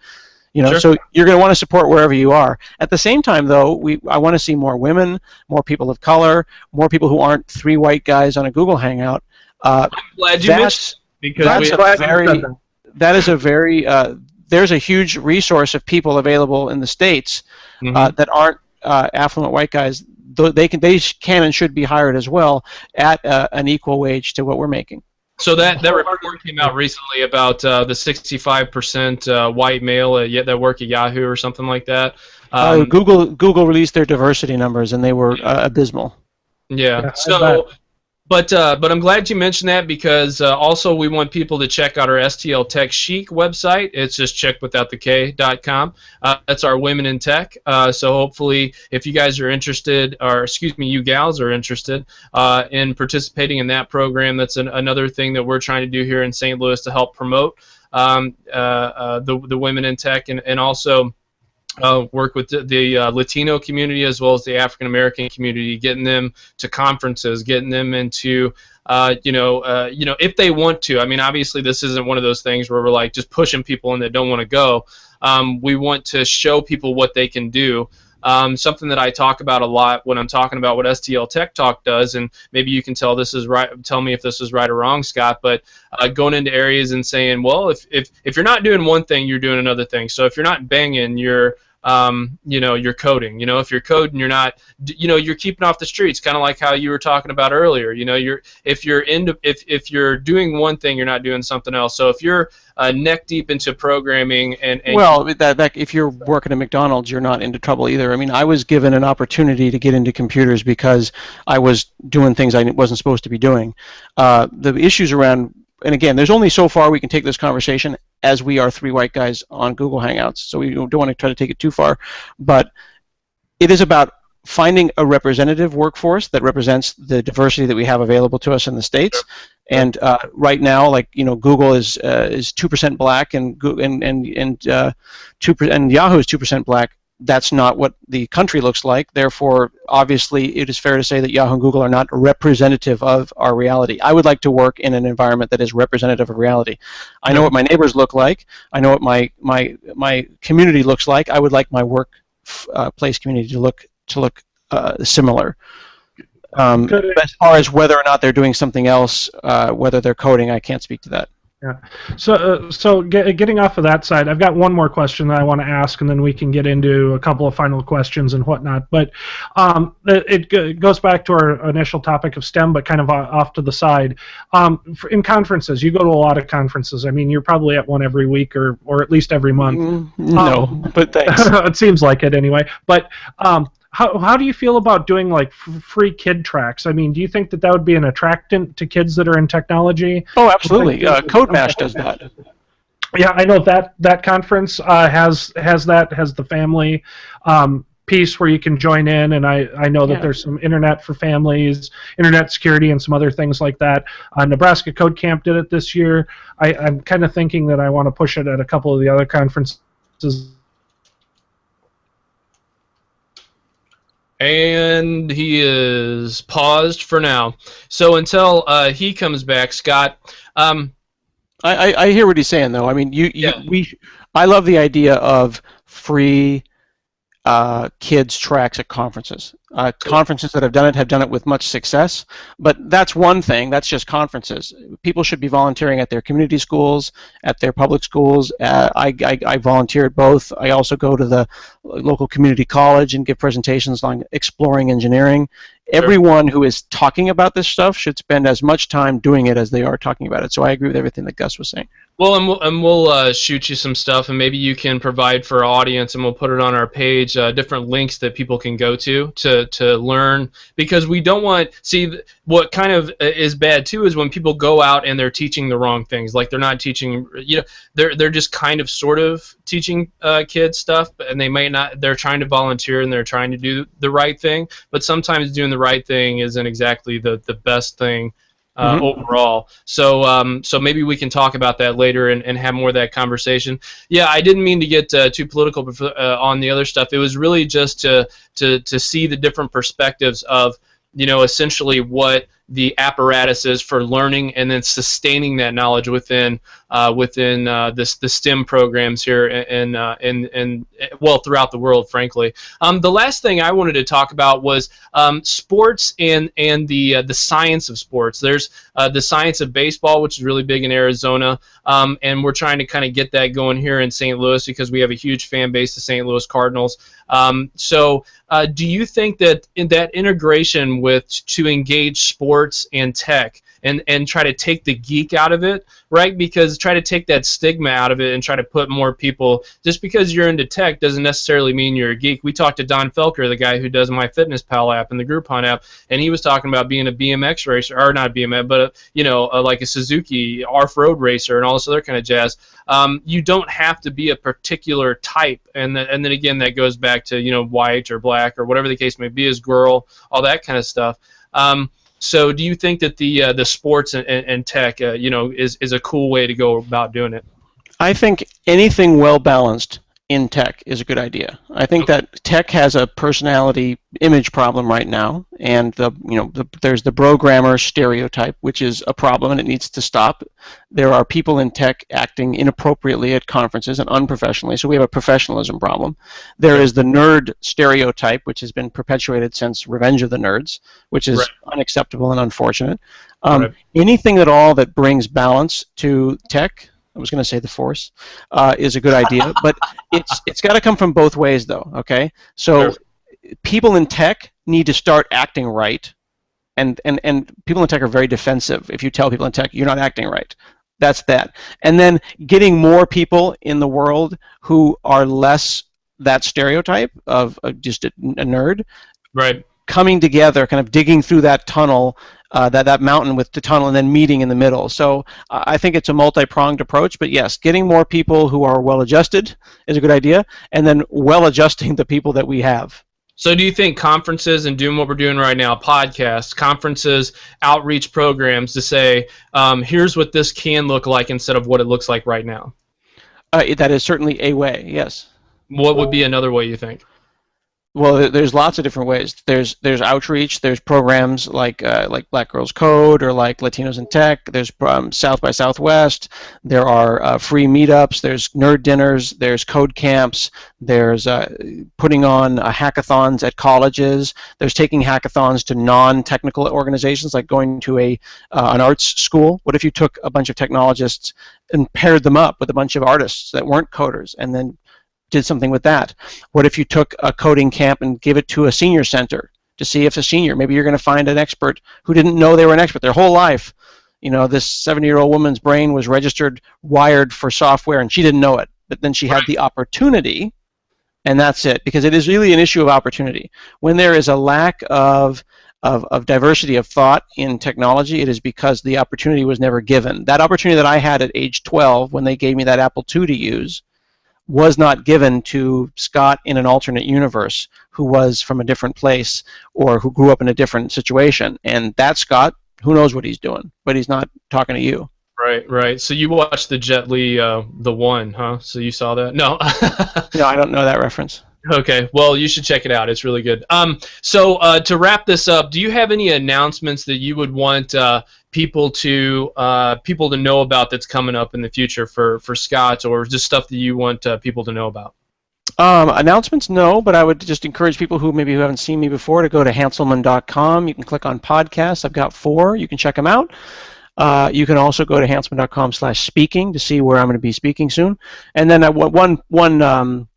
Sure. So you're going to want to support wherever you are. At the same time, though, I want to see more women, more people of color, more people who aren't 3 white guys on a Google Hangout. I'm glad you missed because there's a huge resource of people available in the States that aren't affluent white guys, they can and should be hired as well at an equal wage to what we're making. So that report came out recently about the 65% white male that work at Yahoo or something like that. Google released their diversity numbers, and they were abysmal. Yeah. So, but I'm glad you mentioned that, because also we want people to check out our STL Tech Chic website. It's just chickwithoutthek.com. That's our women in tech. So hopefully, if you guys are interested, or excuse me, you gals are interested in participating in that program, that's another thing that we're trying to do here in St. Louis to help promote the women in tech, and also work with the Latino community as well as the African American community, getting them to conferences, getting them into, if they want to. I mean, obviously, this isn't one of those things where we're like just pushing people in that don't want to go. We want to show people what they can do. Something that I talk about a lot when I'm talking about what STL Tech Talk does, and maybe you can tell me if this is right or wrong, Scott, but going into areas and saying, well, if you're not doing one thing, you're doing another thing. So if you're not banging, you're coding. If you're coding, you're not, you're keeping off the streets, kind of like how you were talking about earlier. If you're doing one thing, you're not doing something else. So if you're neck deep into programming and well, if you're working at McDonald's, you're not into trouble either. I mean, I was given an opportunity to get into computers because I was doing things I wasn't supposed to be doing. The issues around, and again, there's only so far we can take this conversation, as we are three white guys on Google Hangouts, so we don't want to try to take it too far. But it is about finding a representative workforce that represents the diversity that we have available to us in the States. And right now, Google is 2% black, and Yahoo is 2% black. That's not what the country looks like. Therefore, obviously, it is fair to say that Yahoo and Google are not representative of our reality. I would like to work in an environment that is representative of reality. I know what my neighbors look like. I know what my community looks like. I would like my workplace community to look similar. As far as whether or not they're doing something else, whether they're coding, I can't speak to that. Yeah. So getting off of that side, I've got one more question that I want to ask, and then we can get into a couple of final questions and whatnot. But it goes back to our initial topic of STEM, but kind of off to the side. In conferences, you go to a lot of conferences. I mean, you're probably at one every week or at least every month. No, but thanks. It seems like it anyway. But how do you feel about doing like free kid tracks? I mean, do you think that would be an attractant to kids that are in technology? Oh, absolutely. CodeCast does that. Yeah, I know that conference has the family piece where you can join in, and I know that there's some internet for families, internet security, and some other things like that. Nebraska Code Camp did it this year. I'm kind of thinking that I want to push it at a couple of the other conferences. And he is paused for now. So until he comes back, Scott. I hear what he's saying, though. I mean, I love the idea of free kids tracks at conferences. Conferences that have done it with much success. But that's one thing. That's just conferences. People should be volunteering at their community schools, at their public schools. I volunteer at both. I also go to the local community college and give presentations on exploring engineering. Everyone who is talking about this stuff should spend as much time doing it as they are talking about it. So I agree with everything that Gus was saying. Well, and we'll shoot you some stuff, and maybe you can provide for our audience, and we'll put it on our page, different links that people can go to learn, because we don't want, what kind of is bad too is when people go out and they're teaching the wrong things, like they're not teaching, they're just kind of sort of teaching kids stuff, and they're trying to volunteer and they're trying to do the right thing, but sometimes doing the right thing isn't exactly the best thing overall. So maybe we can talk about that later and have more of that conversation. Yeah, I didn't mean to get too political on the other stuff. It was really just to see the different perspectives of, essentially what the apparatuses for learning and then sustaining that knowledge within the STEM programs here and well throughout the world, frankly. The last thing I wanted to talk about was sports and the science of sports. There's the science of baseball, which is really big in Arizona, and we're trying to kind of get that going here in St. Louis because we have a huge fan base, the St. Louis Cardinals. So do you think that in that integration to engage sports and tech and try to take the geek out of it, right? Because try to take that stigma out of it and try to put more people, just because you're into tech doesn't necessarily mean you're a geek. We talked to Don Felker, the guy who does MyFitnessPal app and the Groupon app, and he was talking about being a BMX racer, or not BMX, but like a Suzuki off-road racer and all this other kind of jazz. You don't have to be a particular type, and then again that goes back to white or black or whatever the case may be, as girl, all that kind of stuff. So do you think that the sports and tech is a cool way to go about doing it? I think anything well balanced in tech is a good idea. I think that tech has a personality image problem right now, and there's the programmer stereotype, which is a problem and it needs to stop. There are people in tech acting inappropriately at conferences and unprofessionally, so we have a professionalism problem. There is the nerd stereotype, which has been perpetuated since Revenge of the Nerds, which is unacceptable and unfortunate. Anything at all that brings balance to tech, I was going to say the Force, is a good idea, but it's got to come from both ways, though. Okay, so people in tech need to start acting right, and people in tech are very defensive. If you tell people in tech you're not acting right, that's that. And then getting more people in the world who are less that stereotype of just a nerd, right? Coming together, kind of digging through that tunnel. That mountain with the tunnel and then meeting in the middle. So I think it's a multi-pronged approach, but yes, getting more people who are well-adjusted is a good idea, and then well-adjusting the people that we have. So do you think conferences and doing what we're doing right now, podcasts, conferences, outreach programs to say, here's what this can look like instead of what it looks like right now? That is certainly a way, yes. What would be another way, you think? Well, there's lots of different ways. There's outreach. There's programs like Black Girls Code or like Latinos in Tech. There's South by Southwest. There are free meetups. There's nerd dinners. There's code camps. There's putting on hackathons at colleges. There's taking hackathons to non-technical organizations, like going to an arts school. What if you took a bunch of technologists and paired them up with a bunch of artists that weren't coders, and then did something with that? What if you took a coding camp and give it to a senior center to see if a senior, maybe you're going to find an expert who didn't know they were an expert their whole life. This 70-year-old woman's brain was wired for software, and she didn't know it, but then she had the opportunity, and that's it, because it is really an issue of opportunity. When there is a lack of diversity of thought in technology, it is because the opportunity was never given. That opportunity that I had at age 12 when they gave me that Apple II to use was not given to Scott in an alternate universe who was from a different place or who grew up in a different situation. And that Scott, who knows what he's doing, but he's not talking to you. Right. So you watched the Jet Li, The One, huh? So you saw that? No. No, I don't know that reference. Okay, well, you should check it out. It's really good. So to wrap this up, do you have any announcements that you would want people to know about that's coming up in the future for Scott, or just stuff that you want people to know about? Announcements, no, but I would just encourage people who haven't seen me before to go to hanselman.com. You can click on podcasts. I've got 4. You can check them out. You can also go to hanselman.com/speaking to see where I'm going to be speaking soon. And then one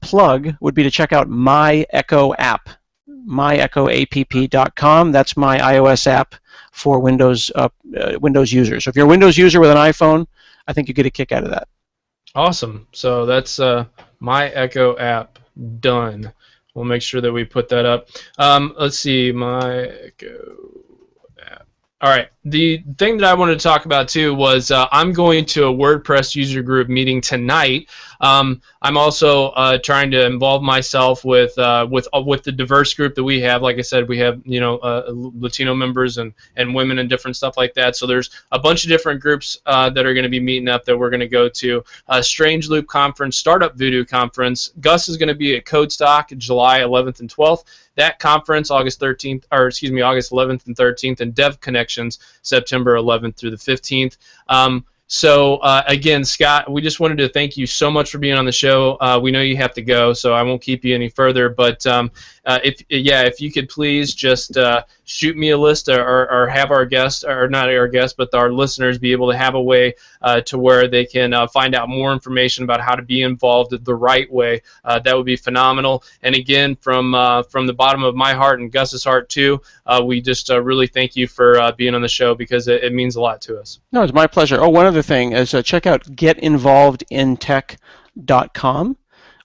plug would be to check out My Echo app, myechoapp.com. That's my iOS app for Windows users. So if you're a Windows user with an iPhone, I think you get a kick out of that. Awesome. So that's My Echo app done. We'll make sure that we put that up. Let's see, My Echo app. All right. The thing that I wanted to talk about too was I'm going to a WordPress user group meeting tonight. I'm also trying to involve myself with the diverse group that we have. Like I said, we have Latino members and women and different stuff like that. So there's a bunch of different groups that are going to be meeting up that we're going to go to. Strange Loop Conference, Startup Voodoo Conference. Gus is going to be at CodeStock July 11th and 12th. that conference August 13th, or excuse me, August 11th and 13th, and Dev Connections September 11th through the 15th. So again, Scott, we just wanted to thank you so much for being on the show. We know you have to go, so I won't keep you any further. But if you could please just shoot me a list, or have our guests, or not our guests, but our listeners be able to have a way to where they can find out more information about how to be involved the right way. That would be phenomenal. And again, from the bottom of my heart and Gus's heart too, we just really thank you for being on the show, because it means a lot to us. No, it's my pleasure. Oh, one other thing is check out getinvolvedintech.com,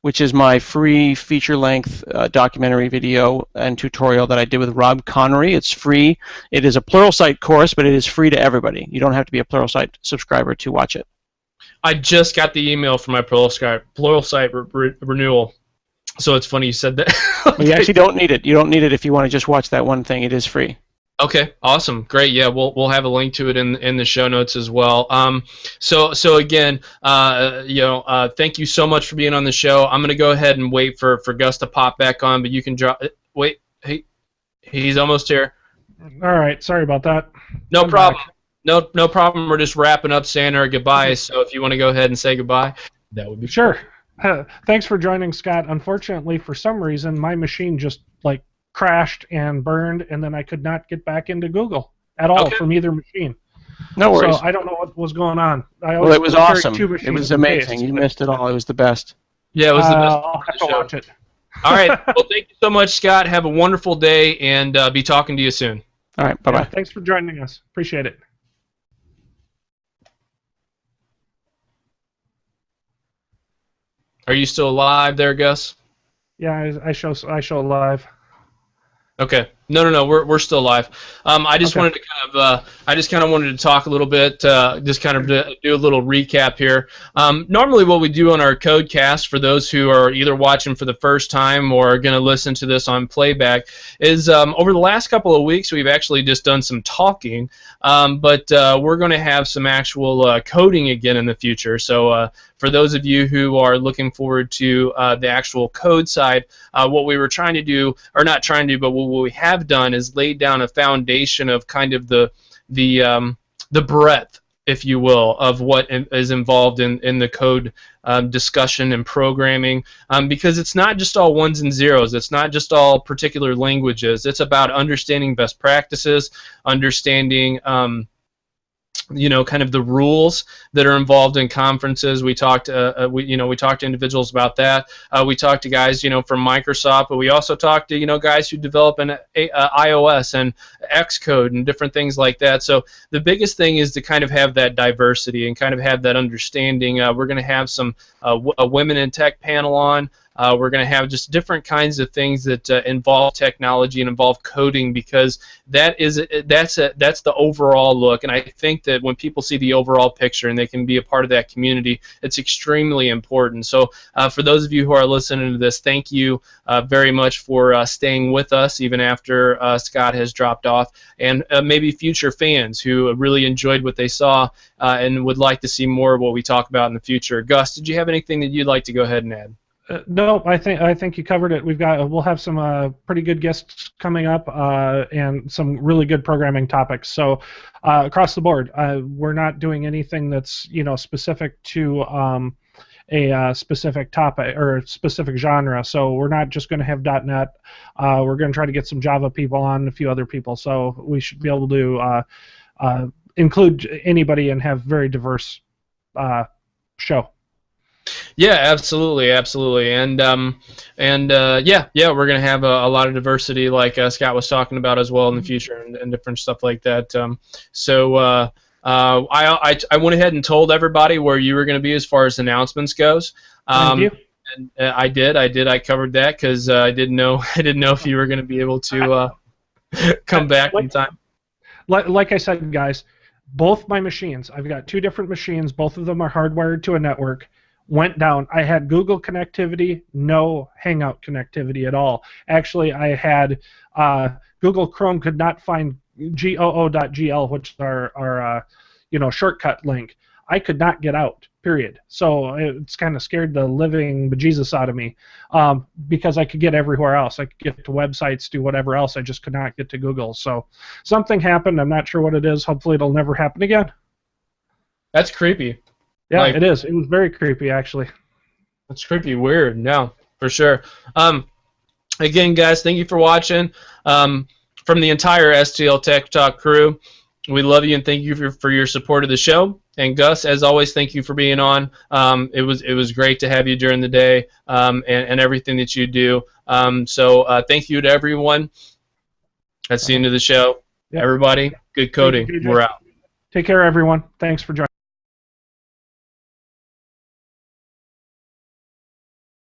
which is my free feature-length documentary video and tutorial that I did with Rob Connery. It's free. It is a Pluralsight course, but it is free to everybody. You don't have to be a Pluralsight subscriber to watch it. I just got the email from my Pluralsight renewal, so it's funny you said that. But you actually don't need it. You don't need it if you want to just watch that one thing. It is free. Okay, awesome, great. Yeah, we'll have a link to it in the show notes as well. So again, thank you so much for being on the show. I'm gonna go ahead and wait for Gus to pop back on, but you can drop. Wait, he's almost here. All right, sorry about that. No problem. No problem. We're just wrapping up, saying our goodbyes. So if you want to go ahead and say goodbye, that would be sure. Thanks for joining, Scott. Unfortunately, for some reason, my machine just crashed and burned, and then I could not get back into Google at all from either machine. No worries. So I don't know what was going on. Well, it was awesome. It was amazing. You missed it all. It was the best. Yeah, it was the best. I'll have to watch it. All right. Well, thank you so much, Scott. Have a wonderful day, and be talking to you soon. All right. Bye-bye. Yeah, thanks for joining us. Appreciate it. Are you still alive there, Gus? Yeah, I show live. Okay. No. We're still live. I just wanted to kind of wanted to talk a little bit, just kind of do a little recap here. Normally, what we do on our CodeCast, for those who are either watching for the first time or are going to listen to this on playback, is over the last couple of weeks we've actually just done some talking, but we're going to have some actual coding again in the future. So for those of you who are looking forward to the actual code side, what we were trying to do, or not trying to do, but what we have done is laid down a foundation of kind of the breadth, if you will, of what is involved in the code discussion and programming, because it's not just all ones and zeros. It's not just all particular languages. It's about understanding best practices, understanding kind of the rules that are involved in conferences. We talked, we talked to individuals about that. We talked to guys, from Microsoft, but we also talked to, guys who develop an iOS and Xcode and different things like that. So the biggest thing is to kind of have that diversity and kind of have that understanding. We're going to have some a women in tech panel on. We're going to have just different kinds of things that involve technology and involve coding, because that's the overall look. And I think that when people see the overall picture and they can be a part of that community, it's extremely important. So for those of you who are listening to this, thank you very much for staying with us even after Scott has dropped off, and maybe future fans who really enjoyed what they saw and would like to see more of what we talk about in the future. Gus, did you have anything that you'd like to go ahead and add? No, I think you covered it. We'll have some pretty good guests coming up and some really good programming topics. So across the board, we're not doing anything that's specific to a specific topic or a specific genre. So we're not just going to have .NET. We're going to try to get some Java people on and a few other people. So we should be able to include anybody and have very diverse show. Yeah, absolutely, and we're gonna have a lot of diversity, like Scott was talking about as well in the future, and different stuff like that. I went ahead and told everybody where you were gonna be as far as announcements goes. Thank you. And I did. I covered that because I didn't know if you were gonna be able to come back in time. Like I said, guys, both my machines. I've got two different machines. Both of them are hardwired to a network. Went down. I had Google connectivity, no Hangout connectivity at all. Actually, I had Google Chrome could not find goo.gl, which is our shortcut link. I could not get out, period. So it's kind of scared the living bejesus out of me, because I could get everywhere else. I could get to websites, do whatever else. I just could not get to Google. So something happened. I'm not sure what it is. Hopefully it'll never happen again. That's creepy. Yeah, like, it is. It was very creepy, actually. That's creepy. Weird. No, for sure. Again, guys, thank you for watching. From the entire STL Tech Talk crew, we love you and thank you for your support of the show. And Gus, as always, thank you for being on. It was great to have you during the day, and everything that you do. So thank you to everyone. That's the end of the show. Yep. Everybody, good coding. We're out. Take care, everyone. Thanks for joining.